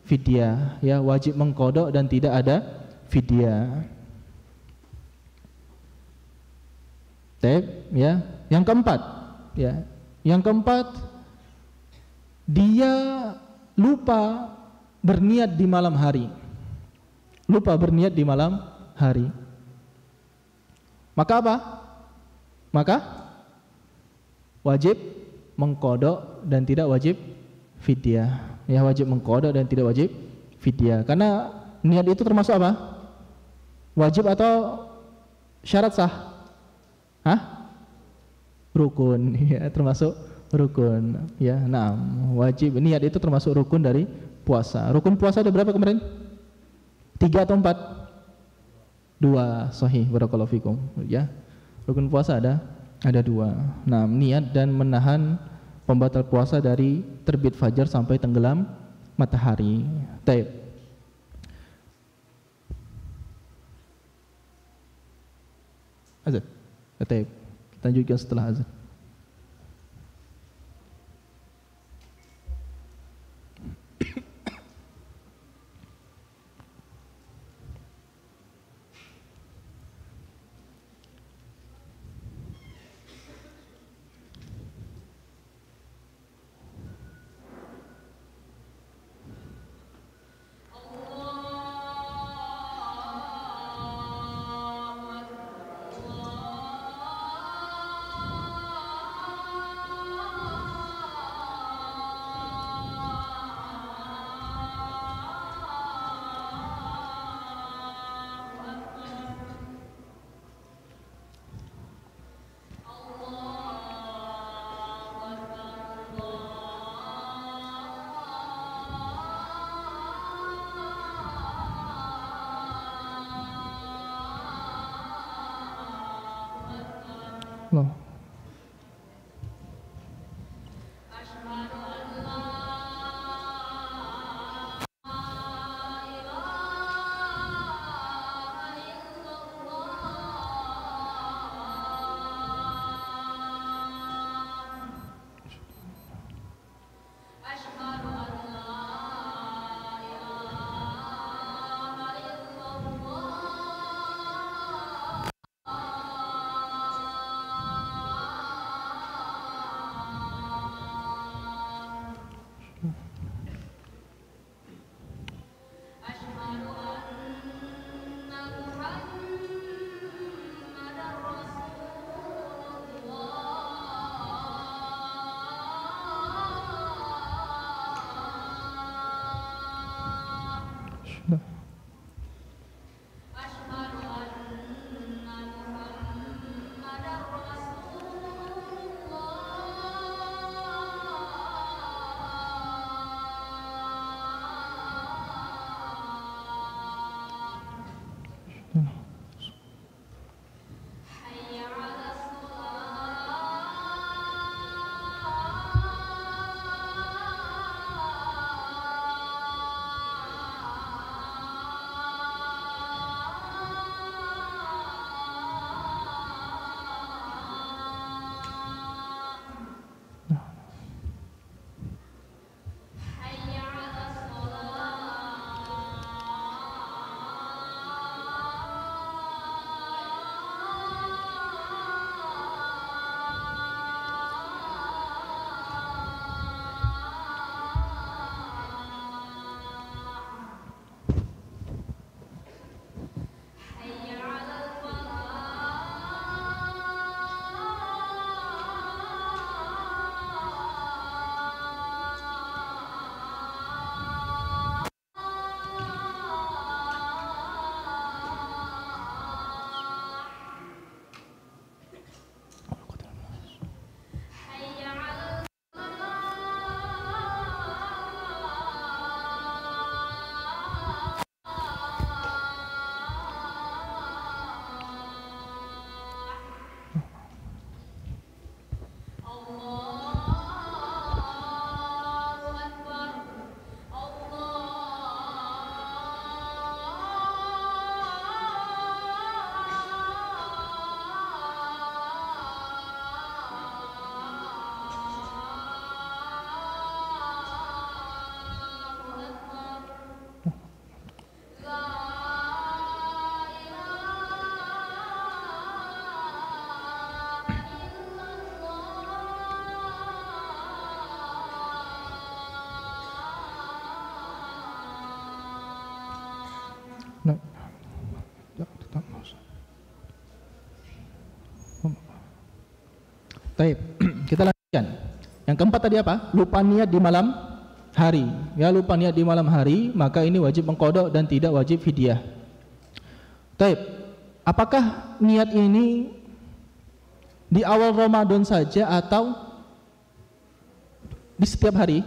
fidyah. Ya, wajib mengkodok dan tidak ada fidyah. Ya, yang keempat, ya, yang keempat, dia lupa berniat di malam hari. Lupa berniat di malam hari. Maka apa? Maka wajib mengkodok dan tidak wajib fidyah. Ya, wajib mengkodok dan tidak wajib fidyah. Karena niat itu termasuk apa? Wajib atau syarat sah? Hah? Rukun, ya, termasuk rukun. Ya, nah, wajib niat itu termasuk rukun dari puasa. Rukun puasa ada berapa kemarin? 3 atau 4? 2, sahih, barakallahu fikum. Ya, rukun puasa ada 2. Nah, niat dan menahan pembatal puasa dari terbit fajar sampai tenggelam matahari. Taib. Azan. Taib. Kita lanjutkan setelah azan. Allah. Baik, kita lanjutkan. Yang keempat tadi apa? Lupa niat di malam hari. Ya, lupa niat di malam hari, maka ini wajib mengqadha dan tidak wajib fidyah. Baik, apakah niat ini di awal Ramadan saja atau di setiap hari?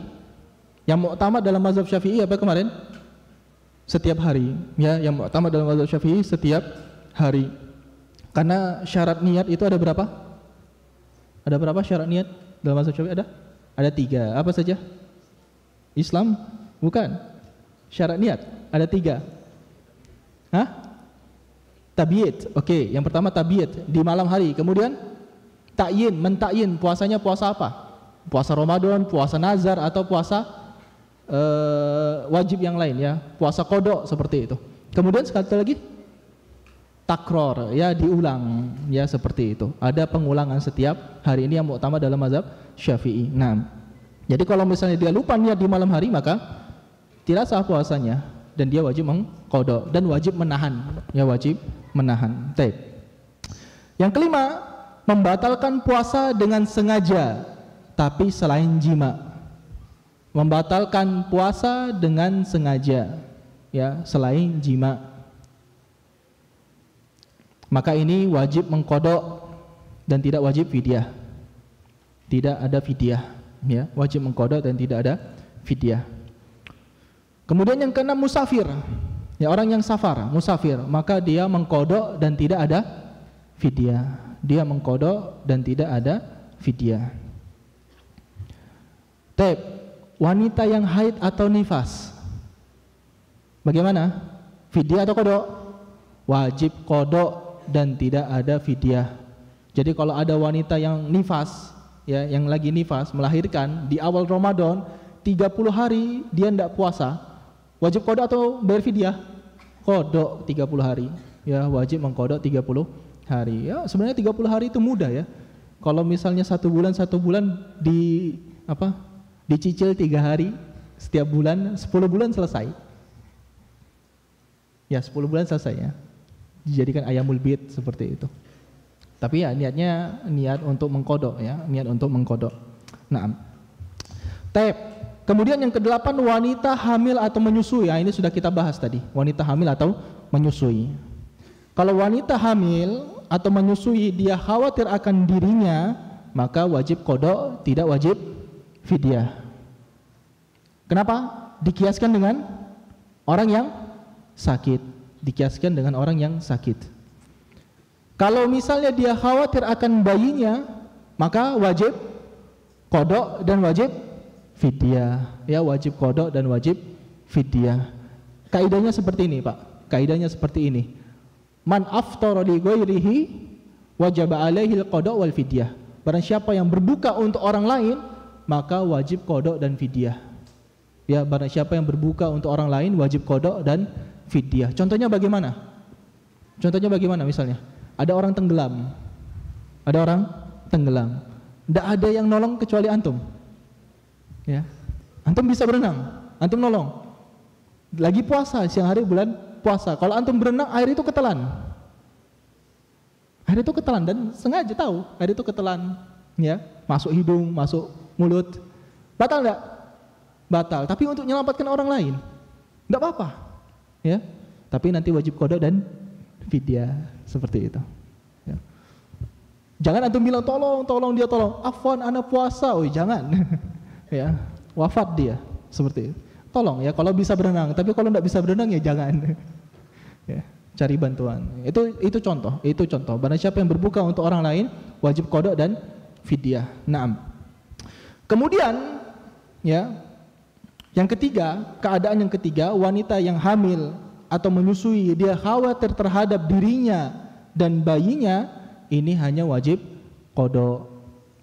Yang muktamad dalam mazhab Syafi'i apa kemarin? Setiap hari. Ya, yang muktamad dalam mazhab Syafi'i setiap hari. Karena syarat niat itu ada berapa? Ada berapa syarat niat dalam mazhab Syafi'i? Ada 3. Apa saja? Islam? Bukan. Syarat niat ada 3. Hah? Tabiat. Oke, yang pertama tabiat di malam hari. Kemudian takyin, mentakyin puasanya puasa apa? Puasa Ramadan, puasa nazar atau puasa wajib yang lain ya. Puasa qadha seperti itu. Kemudian sekali lagi takror, ya diulang ya seperti itu. Ada pengulangan setiap hari, ini yang muktamad dalam mazhab Syafi'i. Nah, jadi kalau misalnya dia lupa niat di malam hari maka tidak sah puasanya dan dia wajib mengqadha dan wajib menahan. Ya, wajib menahan. Baik. Yang kelima, membatalkan puasa dengan sengaja tapi selain jima. Membatalkan puasa dengan sengaja ya, selain jima. Maka ini wajib mengqadha dan tidak wajib fidyah. Tidak ada fidyah ya, wajib mengqadha dan tidak ada fidyah. Kemudian yang keenam, musafir. Ya, orang yang safar, musafir, maka dia mengqadha dan tidak ada fidyah. Dia mengqadha dan tidak ada fidyah. Baik, wanita yang haid atau nifas, bagaimana? Fidyah atau qadha? Wajib qadha dan tidak ada fidyah. Jadi kalau ada wanita yang nifas, ya, yang lagi nifas melahirkan di awal Ramadan 30 hari dia tidak puasa, wajib qadha atau bayar fidyah? Qadha 30 hari. Ya, wajib mengqadha 30 hari. Ya, sebenarnya 30 hari itu mudah ya. Kalau misalnya satu bulan di apa? Dicicil 3 hari setiap bulan, 10 bulan selesai. Ya, 10 bulan selesai ya. Dijadikan ayamul bid seperti itu. Tapi ya niatnya niat untuk mengqadha ya, niat untuk mengqadha. Naam. Taib. Kemudian yang ke-8, wanita hamil atau menyusui. Ya, ini sudah kita bahas tadi, wanita hamil atau menyusui. Kalau wanita hamil atau menyusui dia khawatir akan dirinya, maka wajib qadha, tidak wajib fidyah. Kenapa? Dikiaskan dengan orang yang sakit. Dikiaskan dengan orang yang sakit. Kalau misalnya dia khawatir akan bayinya, maka wajib qadha dan wajib fidyah. Ya, wajib qadha dan wajib fidyah. Kaidahnya seperti ini, Pak. Kaidahnya seperti ini. Man aftara li ghairihi wajaba alaihi al-qadha wal fidyah. Barang siapa yang berbuka untuk orang lain, maka wajib qadha dan fidyah. Ya, barang siapa yang berbuka untuk orang lain wajib qadha dan fidyah. Contohnya bagaimana? Contohnya bagaimana misalnya? Ada orang tenggelam. Ada orang tenggelam. Tidak ada yang nolong kecuali antum. Ya. Antum bisa berenang, antum nolong. Lagi puasa, siang hari bulan puasa. Kalau antum berenang, air itu ketelan. Air itu ketelan dan sengaja tahu air itu ketelan, ya, masuk hidung, masuk mulut. Batal enggak? Batal. Tapi untuk menyelamatkan orang lain, enggak apa-apa. Ya. Tapi nanti wajib qadha dan fidyah seperti itu. Ya. Jangan antum bilang tolong dia tolong. Afwan, ana puasa. Oh, jangan. Ya, wafat dia seperti itu. Tolong ya kalau bisa berenang, tapi kalau enggak bisa berenang ya jangan. Ya, cari bantuan. Itu contoh. Barang siapa yang berbuka untuk orang lain wajib qadha dan fidyah. Naam. Kemudian ya, yang ketiga, keadaan yang ketiga, wanita yang hamil atau menyusui dia khawatir terhadap dirinya dan bayinya, ini hanya wajib qadha.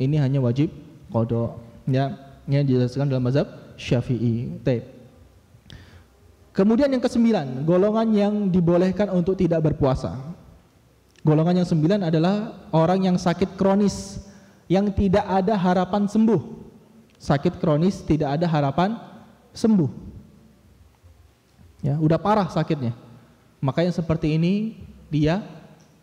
Ini hanya wajib qadha. Ya, yang dijelaskan dalam mazhab Syafi'i. Baik. Kemudian yang ke-9, golongan yang dibolehkan untuk tidak berpuasa. Golongan yang 9 adalah orang yang sakit kronis yang tidak ada harapan sembuh. Sakit kronis tidak ada harapan sembuh. Ya, udah parah sakitnya. Maka yang seperti ini dia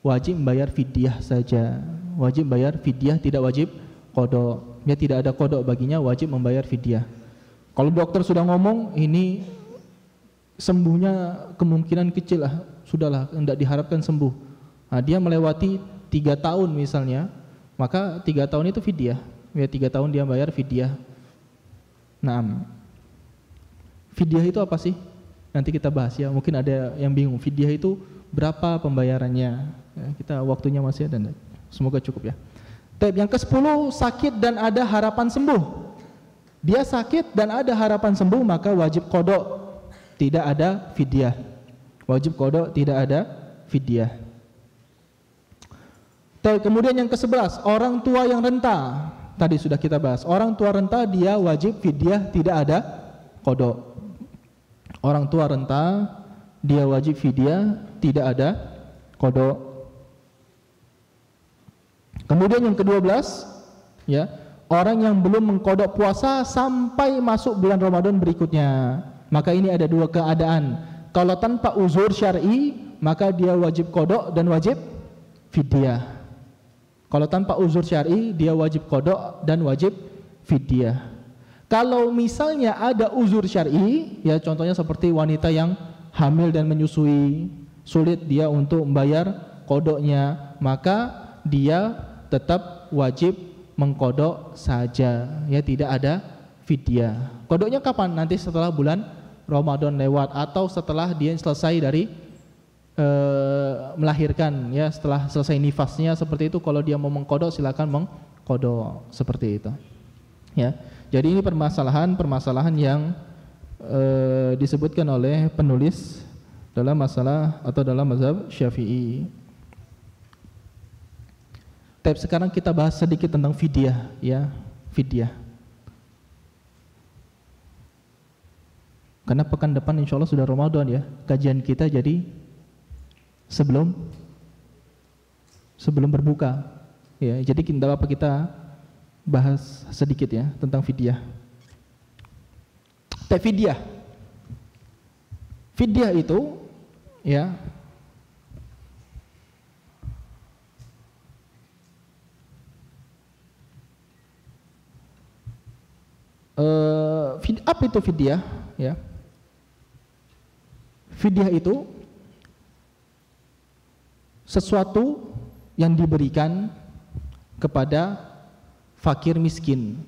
wajib membayar fidyah saja. Wajib bayar fidyah, tidak wajib qada. Ya tidak ada qada baginya, wajib membayar fidyah. Kalau dokter sudah ngomong ini sembuhnya kemungkinan kecil lah, sudahlah, tidak diharapkan sembuh. Nah, dia melewati 3 tahun misalnya, maka 3 tahun itu fidyah. Ya 3 tahun dia bayar fidyah. Nah, fidyah itu apa sih? Nanti kita bahas ya. Mungkin ada yang bingung. Fidyah itu berapa pembayarannya? Ya, kita waktunya masih ada. Semoga cukup ya. Yang ke-10, sakit dan ada harapan sembuh. Dia sakit dan ada harapan sembuh, maka wajib qada, tidak ada fidyah. Wajib qada, tidak ada fidyah. Kemudian yang ke-11, orang tua yang renta. Tadi sudah kita bahas. Orang tua renta dia wajib fidyah, tidak ada qada. Orang tua renta dia wajib fidyah, tidak ada qada. Kemudian yang ke-12, ya, orang yang belum mengqada puasa sampai masuk bulan Ramadan berikutnya. Maka ini ada 2 keadaan. Kalau tanpa uzur syar'i, maka dia wajib qada dan wajib fidyah. Kalau tanpa uzur syar'i, dia wajib qada dan wajib fidyah. Kalau misalnya ada uzur syar'i, ya contohnya seperti wanita yang hamil dan menyusui, sulit dia untuk membayar qadanya, maka dia tetap wajib mengqada saja, ya tidak ada fidyah. Qadanya kapan? Nanti setelah bulan Ramadan lewat atau setelah dia selesai dari melahirkan, ya setelah selesai nifasnya seperti itu. Kalau dia mau mengqada silakan mengqada seperti itu. Ya. Jadi ini permasalahan yang disebutkan oleh penulis dalam masalah atau dalam mazhab Syafi'i. Sekarang kita bahas sedikit tentang fidyah, ya, fidyah. Karena pekan depan insya Allah sudah Ramadan ya, kajian kita jadi sebelum berbuka, ya. Jadi kita bahas sedikit ya tentang fidyah. Fidyah itu, ya, apa itu fidyah? Ya, fidyah itu sesuatu yang diberikan kepada fakir miskin,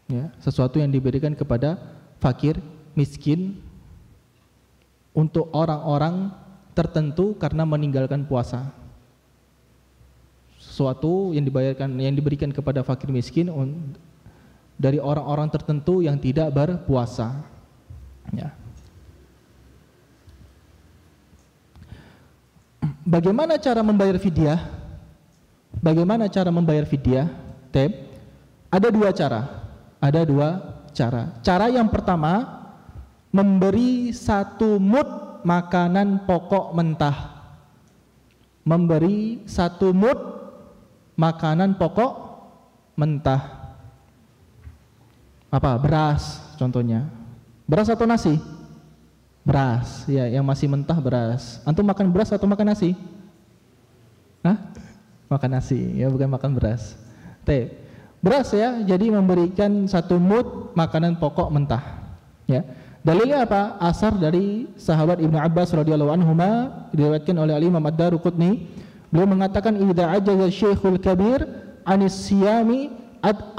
ya, sesuatu yang diberikan kepada fakir miskin untuk orang-orang tertentu karena meninggalkan puasa. Sesuatu yang diberikan kepada fakir miskin dari orang-orang tertentu yang tidak berpuasa, ya. Bagaimana cara membayar fidyah? Bagaimana cara membayar fidyah? Ada 2 cara. Ada 2 cara. Cara yang pertama, memberi 1 mud makanan pokok mentah. Memberi 1 mud makanan pokok mentah. Apa? Beras contohnya. Beras atau nasi? Beras, ya, yang masih mentah beras. Antum makan beras atau makan nasi? Hah? Makan nasi, ya, bukan makan beras. Beras, ya, jadi memberikan 1 mud makanan pokok mentah, ya. Dalilnya apa? Asar dari sahabat Ibnu Abbas radhiyallahu anhuma, diriwayatkan oleh Imam Ad-Daruqutni. Beliau mengatakan, idza ajaza syekhul kabir anis siyami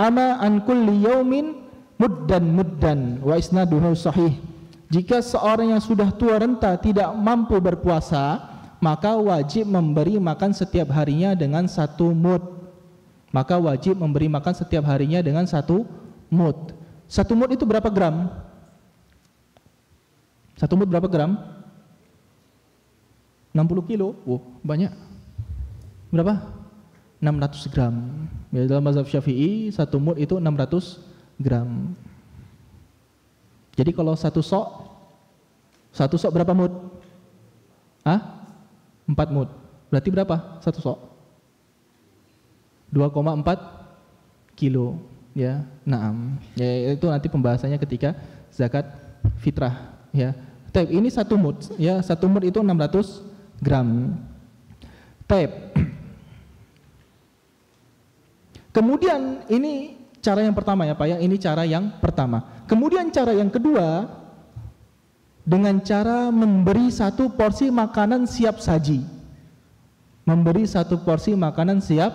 ama an kulli yaumin muddan wa isnaduhu sahih. Jika seorang yang sudah tua renta tidak mampu berpuasa, maka wajib memberi makan setiap harinya dengan 1 mud. Maka wajib memberi makan setiap harinya dengan 1 mud. 1 mud itu berapa gram? 1 mud berapa gram? 60 kilo. Oh, banyak. Berapa? 600 gram. Ya, dalam mazhab Syafi'i 1 mud itu 600 gram. Jadi kalau 1 sok berapa mud? 4 mud. Berarti berapa 1 sok? 2,4 kilo, ya. Naam. Ya, itu nanti pembahasannya ketika zakat fitrah, ya. Ini 1 mud, ya. 1 mud itu 600 gram. Kemudian ini cara yang pertama ya Pak ya, ini cara yang pertama. Kemudian cara yang kedua, dengan cara memberi satu porsi makanan siap saji. Memberi satu porsi makanan siap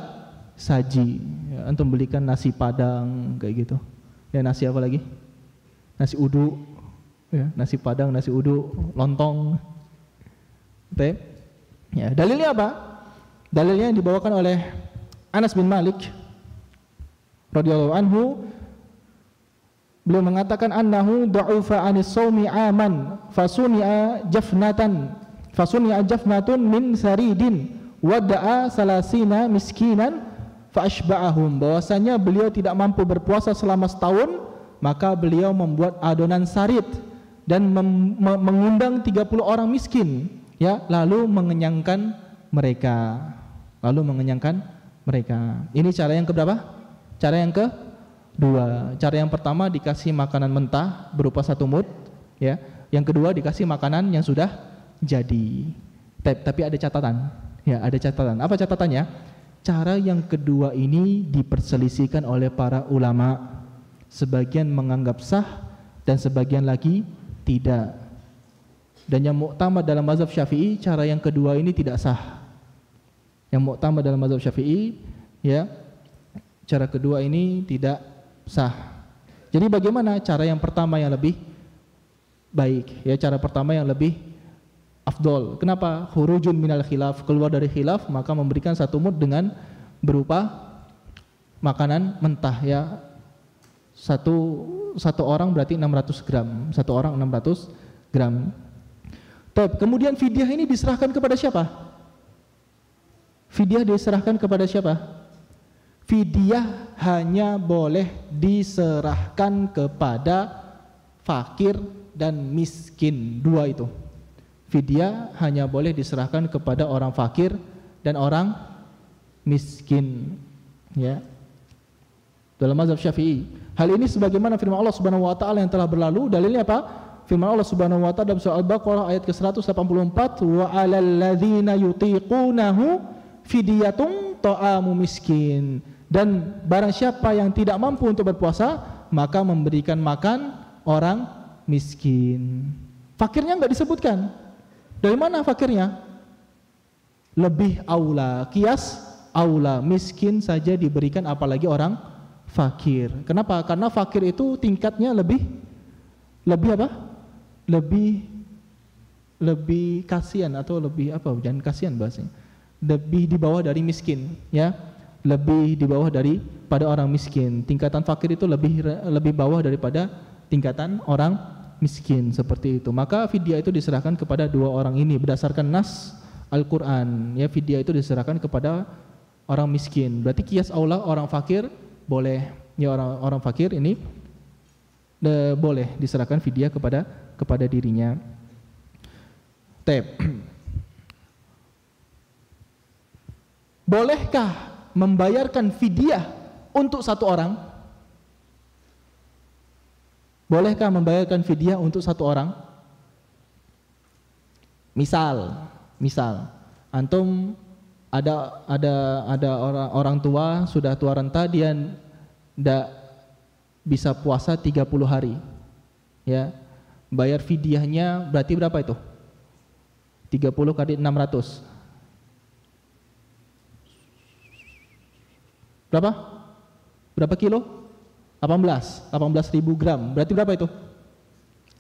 saji. Ya, antum belikan nasi padang kayak gitu. Ya, nasi apa lagi? Nasi uduk. Ya, nasi padang, nasi uduk, lontong. Ya, dalilnya apa? Dalilnya yang dibawakan oleh Anas bin Malik radhiyallahu anhu, beliau mengatakan annahu da'ufa 'anis shaumi 'aman fasuni'a jafnatun min saridin wada'a salasina miskinan fa'ashba'ahum, bahwasanya beliau tidak mampu berpuasa selama setahun, maka beliau membuat adonan sarid dan mengundang 30 orang miskin, ya, lalu mengenyangkan mereka. Ini cara yang keberapa? Cara yang kedua. Cara yang pertama dikasih makanan mentah berupa 1 mud, ya. Yang kedua dikasih makanan yang sudah jadi. Tapi ada catatan. Ya, ada catatan. Apa catatannya? Cara yang kedua ini diperselisihkan oleh para ulama. Sebagian menganggap sah dan sebagian lagi tidak. Dan yang muktamad dalam mazhab Syafi'i, cara yang kedua ini tidak sah. Yang muktamad dalam mazhab Syafi'i, ya, cara kedua ini tidak sah. Jadi bagaimana cara yang pertama yang lebih baik? Ya, cara pertama yang lebih afdol. Kenapa? Khurujun minal khilaf, keluar dari khilaf, maka memberikan 1 mud dengan berupa makanan mentah, ya. Satu orang berarti 600 gram. 1 orang 600 gram. Kemudian fidyah ini diserahkan kepada siapa? Fidyah diserahkan kepada siapa? Fidyah hanya boleh diserahkan kepada fakir dan miskin, 2 itu. Fidyah hanya boleh diserahkan kepada orang fakir dan orang miskin, ya. Dalam mazhab Syafi'i. Hal ini sebagaimana firman Allah Subhanahu wa taala yang telah berlalu. Dalilnya apa? Firman Allah Subhanahu wa taala dalam surah Al-Baqarah ayat ke-184, wa 'alal ladzina yutiqunahu fidyatun ta'amu miskin. Dan barang siapa yang tidak mampu untuk berpuasa, maka memberikan makan orang miskin. Fakirnya enggak disebutkan. Dari mana fakirnya? Lebih aula, kias aula, miskin saja diberikan apalagi orang fakir. Kenapa? Karena fakir itu tingkatnya lebih apa? Lebih kasihan atau lebih apa? Jangan kasihan bahasanya. Lebih di bawah dari miskin, ya. Lebih di bawah daripada orang miskin. Tingkatan fakir itu lebih bawah daripada tingkatan orang miskin, seperti itu. Maka fidyah itu diserahkan kepada 2 orang ini berdasarkan nas Al-Qur'an, ya. Fidyah itu diserahkan kepada orang miskin. Berarti kias aula orang fakir boleh, ya, orang fakir ini boleh diserahkan fidyah kepada dirinya. Bolehkah membayarkan fidyah untuk 1 orang? Bolehkah membayarkan fidyah untuk 1 orang? Misal antum ada orang tua, sudah tua renta, dia ndak bisa puasa 30 hari, ya. Bayar fidyahnya berarti berapa itu? 30 kali 600. Berapa kilo? 18.000 gram. Berarti berapa itu?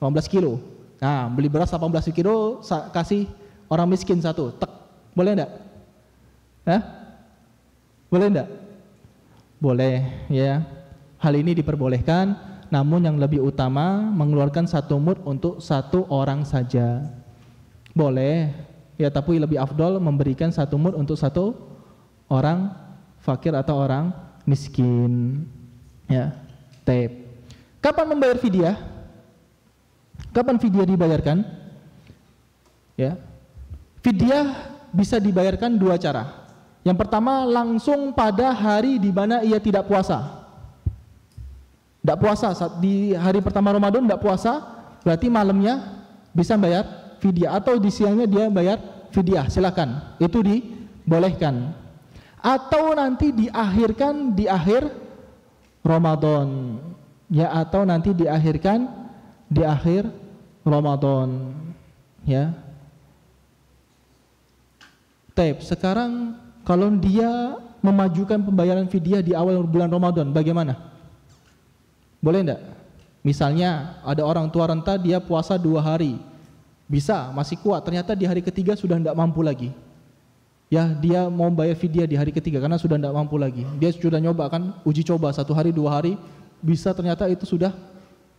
18 kilo. Nah, beli beras 18 kilo, kasih orang miskin 1. Tek. Boleh enggak? Boleh enggak? Boleh, ya. Hal ini diperbolehkan, namun yang lebih utama mengeluarkan 1 mud untuk 1 orang saja. Boleh, ya, tapi lebih afdol memberikan 1 mud untuk 1 orang fakir atau orang miskin, ya. Kapan membayar fidyah? Kapan fidyah dibayarkan? Ya. Fidyah bisa dibayarkan 2 cara. Yang pertama, langsung pada hari di mana ia tidak puasa. Tidak puasa saat di hari pertama Ramadan, tidak puasa, berarti malamnya bisa bayar fidyah, atau di siangnya dia bayar fidyah, silakan. Itu dibolehkan. atau nanti diakhirkan di akhir Ramadan, ya, atau nanti diakhirkan di akhir Ramadan, ya. Taib. Sekarang kalau dia memajukan pembayaran fidyah di awal bulan Ramadan, bagaimana? Boleh enggak? Misalnya ada orang tua renta, dia puasa 2 hari, bisa, masih kuat, ternyata di hari ketiga sudah enggak mampu lagi. Ya, dia mau bayar fidyah di hari ketiga karena sudah enggak mampu lagi. Dia sudah nyoba kan, uji coba 1 hari 2 hari, bisa, ternyata itu sudah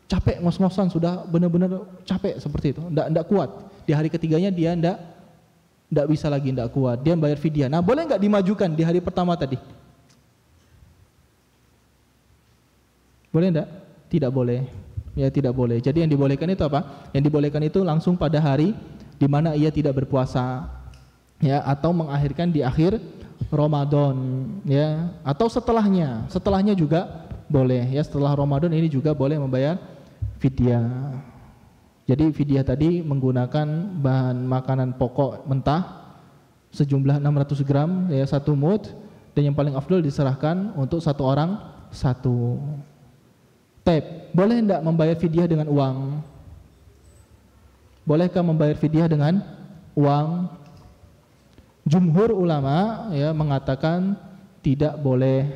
capek, ngos-ngosan, sudah benar-benar capek seperti itu, enggak kuat. Di hari ketiganya dia enggak bisa lagi, enggak kuat, dia bayar fidyah. Nah, boleh enggak dimajukan di hari pertama tadi? Boleh enggak? Tidak boleh. Ya, tidak boleh. Jadi yang dibolehkan itu apa? Yang dibolehkan itu langsung pada hari di mana ia tidak berpuasa, ya, atau mengakhirkan di akhir Ramadan, ya, atau setelahnya. Setelahnya juga boleh, ya, setelah Ramadan ini juga boleh membayar fidyah. Jadi fidyah tadi menggunakan bahan makanan pokok mentah sejumlah 600 gram, ya, 1 mud, dan yang paling afdol diserahkan untuk 1 orang 1. Taib. Boleh enggak membayar fidyah dengan uang? Bolehkah membayar fidyah dengan uang? Jumhur ulama, ya, mengatakan tidak boleh.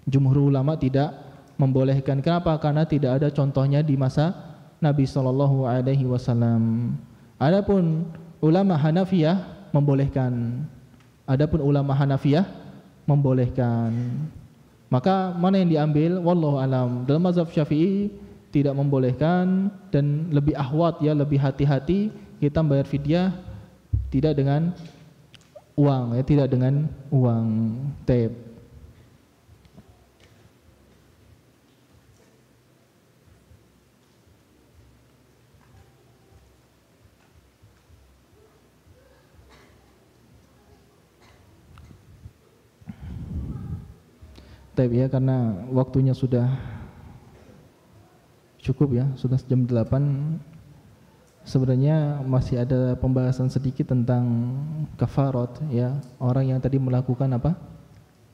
Jumhur ulama tidak membolehkan. Kenapa? Karena tidak ada contohnya di masa Nabi sallallahu alaihi wasallam. Adapun ulama Hanafiyah membolehkan. Adapun ulama Hanafiyah membolehkan. Maka mana yang diambil? Wallahu alam. Dalam mazhab Syafi'i tidak membolehkan dan lebih ahwat, ya, lebih hati-hati kita membayar fidyah tidak dengan uang, ya, tidak dengan uang. Taib. Taib, ya, karena waktunya sudah cukup, ya, sudah jam 8. Sebenarnya masih ada pembahasan sedikit tentang kafarat, ya, orang yang tadi melakukan apa?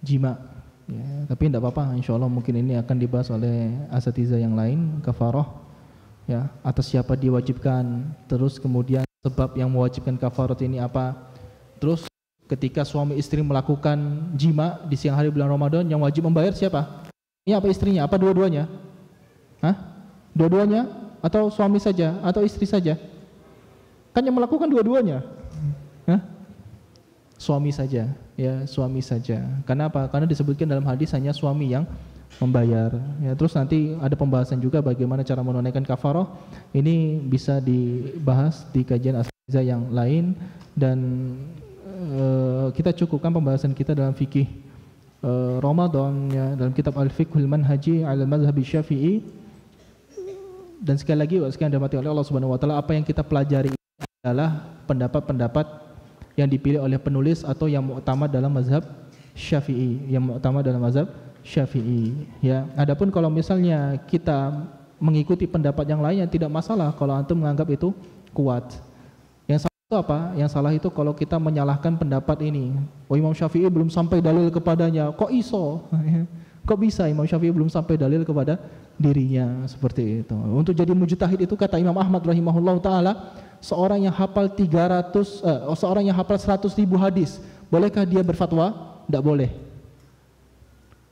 Jima, ya, tapi tidak apa-apa, insyaallah mungkin ini akan dibahas oleh asatidzah yang lain. Kafarah, ya, atas siapa diwajibkan, terus kemudian sebab yang mewajibkan kafarat ini apa, terus ketika suami istri melakukan jima di siang hari bulan Ramadan, yang wajib membayar siapa? Ini apa istrinya? Apa dua-duanya? Hah? Dua-duanya? Atau suami saja? Atau istri saja? Kan yang melakukan dua-duanya. Hah? Suami saja, ya, suami saja. Karena apa? Karena disebutkan dalam hadis hanya suami yang membayar. Ya, terus nanti ada pembahasan juga bagaimana cara menunaikan kafarah. Ini bisa dibahas di kajian asatidzah yang lain, dan kita cukupkan pembahasan kita dalam fikih Ramadan, ya, dalam kitab Al-Fiqhul Manhaji ala Mazhab Syafi'i. Dan sekali lagi, sekian dirahmati oleh Allah Subhanahu wa taala, apa yang kita pelajari adalah pendapat-pendapat yang dipilih oleh penulis atau yang mu'tamad dalam mazhab Syafi'i, ya. Adapun kalau misalnya kita mengikuti pendapat yang lain, yang tidak masalah kalau antum menganggap itu kuat. Yang salah itu apa? Yang salah itu kalau kita menyalahkan pendapat ini. Oh, Imam Syafi'i belum sampai dalil kepadanya, kok iso? Kok bisa Imam Syafi'i belum sampai dalil kepada dirinya, seperti itu. Untuk jadi mujtahid itu, kata Imam Ahmad rahimahullah taala, seorang yang hafal 100.000 hadis, bolehkah dia berfatwa? Tidak boleh.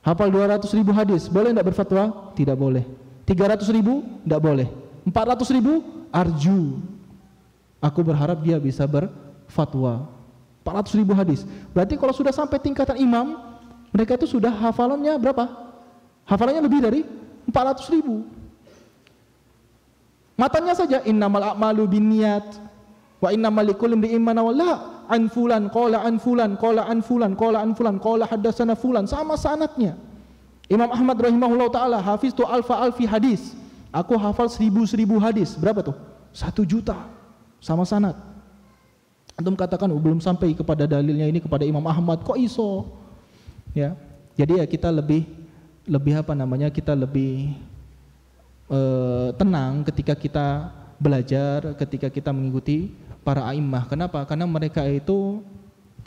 Hafal 200.000 hadis, boleh tidak berfatwa? Tidak boleh. 300.000? Tidak boleh. 400.000? Arju, aku berharap dia bisa berfatwa. 400.000 hadis. Berarti kalau sudah sampai tingkatan imam, mereka itu sudah hafalannya berapa? Hafalannya lebih dari 400.000. Matanya saja, innamal a'malu binniyat wa innamal likulli imri'in ma nawa, la an fulan qala an fulan qala an fulan qala an fulan qala haddatsana fulan, sama sanadnya. Imam Ahmad rahimahullah taala, hafiztu alfi hadis. Aku hafal 1000 hadis. Berapa tuh? 1 juta. Sama sanad. Antum katakan belum sampai kepada dalilnya ini kepada Imam Ahmad, kok iso? Ya. Jadi ya kita lebih apa namanya? Kita lebih tenang ketika kita belajar, ketika kita mengikuti para a'immah. Kenapa? Karena mereka itu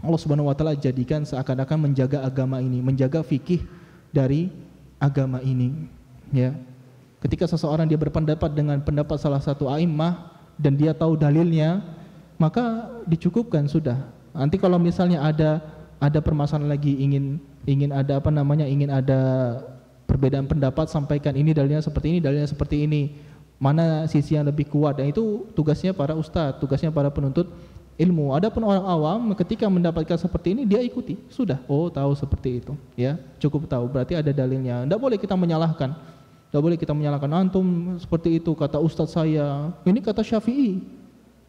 Allah Subhanahu wa taala jadikan seakan-akan menjaga agama ini, menjaga fikih dari agama ini, ya. Ketika seseorang dia berpendapat dengan pendapat salah satu a'immah dan dia tahu dalilnya, maka dicukupkan sudah. Nanti kalau misalnya ada permasalahan lagi, ingin ada ingin ada perbedaan pendapat, sampaikan ini dalilnya seperti ini, dalilnya seperti ini, mana sisi yang lebih kuat, dan itu tugasnya para ustadz, tugasnya para penuntut ilmu. Adapun orang awam ketika mendapatkan seperti ini dia ikuti, sudah, oh tahu seperti itu, ya cukup tahu, berarti ada dalilnya. Tidak boleh kita menyalahkan, tidak boleh kita menyalahkan, antum seperti itu kata ustadz saya, ini kata Syafi'i,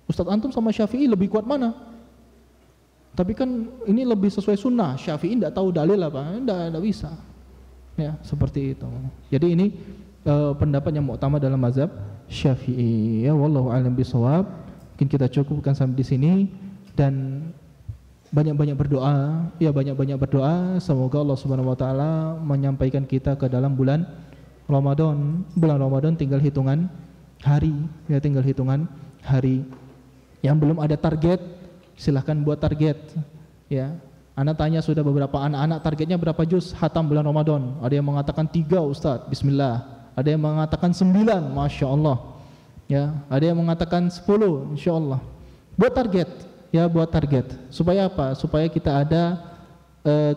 ustadz antum sama Syafi'i lebih kuat mana? Tapi kan ini lebih sesuai sunnah, Syafi'i tidak tahu dalil apa, tidak bisa, ya seperti itu. Jadi ini pendapat yang utama dalam mazhab Syafi'i, ya wallahu a'lam bishawab. Mungkin kita cukupkan sampai di sini, dan banyak-banyak berdoa, ya banyak-banyak berdoa semoga Allah Subhanahu wa taala menyampaikan kita ke dalam bulan Ramadan. Bulan Ramadan tinggal hitungan hari, ya tinggal hitungan hari. Yang belum ada target, silahkan buat target, ya. Anak tanya sudah beberapa anak-anak, targetnya berapa juz hatam bulan Ramadan? Ada yang mengatakan 3 Ustaz, bismillah. Ada yang mengatakan 9, Masya Allah, ya. Ada yang mengatakan 10, Insya Allah. Buat target, ya buat target. Supaya apa? Supaya kita ada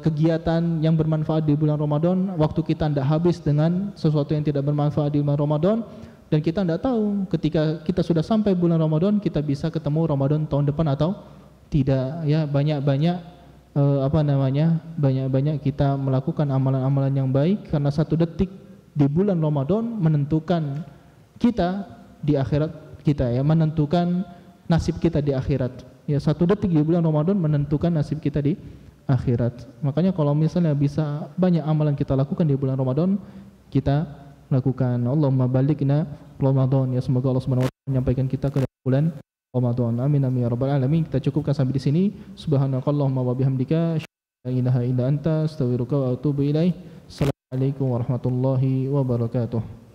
kegiatan yang bermanfaat di bulan Ramadan. Waktu kita tidak habis dengan sesuatu yang tidak bermanfaat di bulan Ramadan, dan kita tidak tahu ketika kita sudah sampai bulan Ramadan kita bisa ketemu Ramadan tahun depan atau tidak, ya. Banyak-banyak banyak-banyak kita melakukan amalan-amalan yang baik, karena 1 detik di bulan Ramadan menentukan kita di akhirat kita, ya, menentukan nasib kita di akhirat, ya. 1 detik di bulan Ramadan menentukan nasib kita di akhirat. Makanya kalau misalnya bisa banyak amalan kita lakukan di bulan Ramadan, kita lakukan. Allahumma balighna Ramadan, ya semoga Allah Subhanahu wa taala menyampaikan kita ke bulan Ramadan. Amin amin ya rabbal alamin. Kita cukupkan sampai di sini. Subhanakallahumma wa bihamdika, la ilaha illa anta, astaghfiruka wa atubu ilaik. Assalamualaikum warahmatullahi wabarakatuh.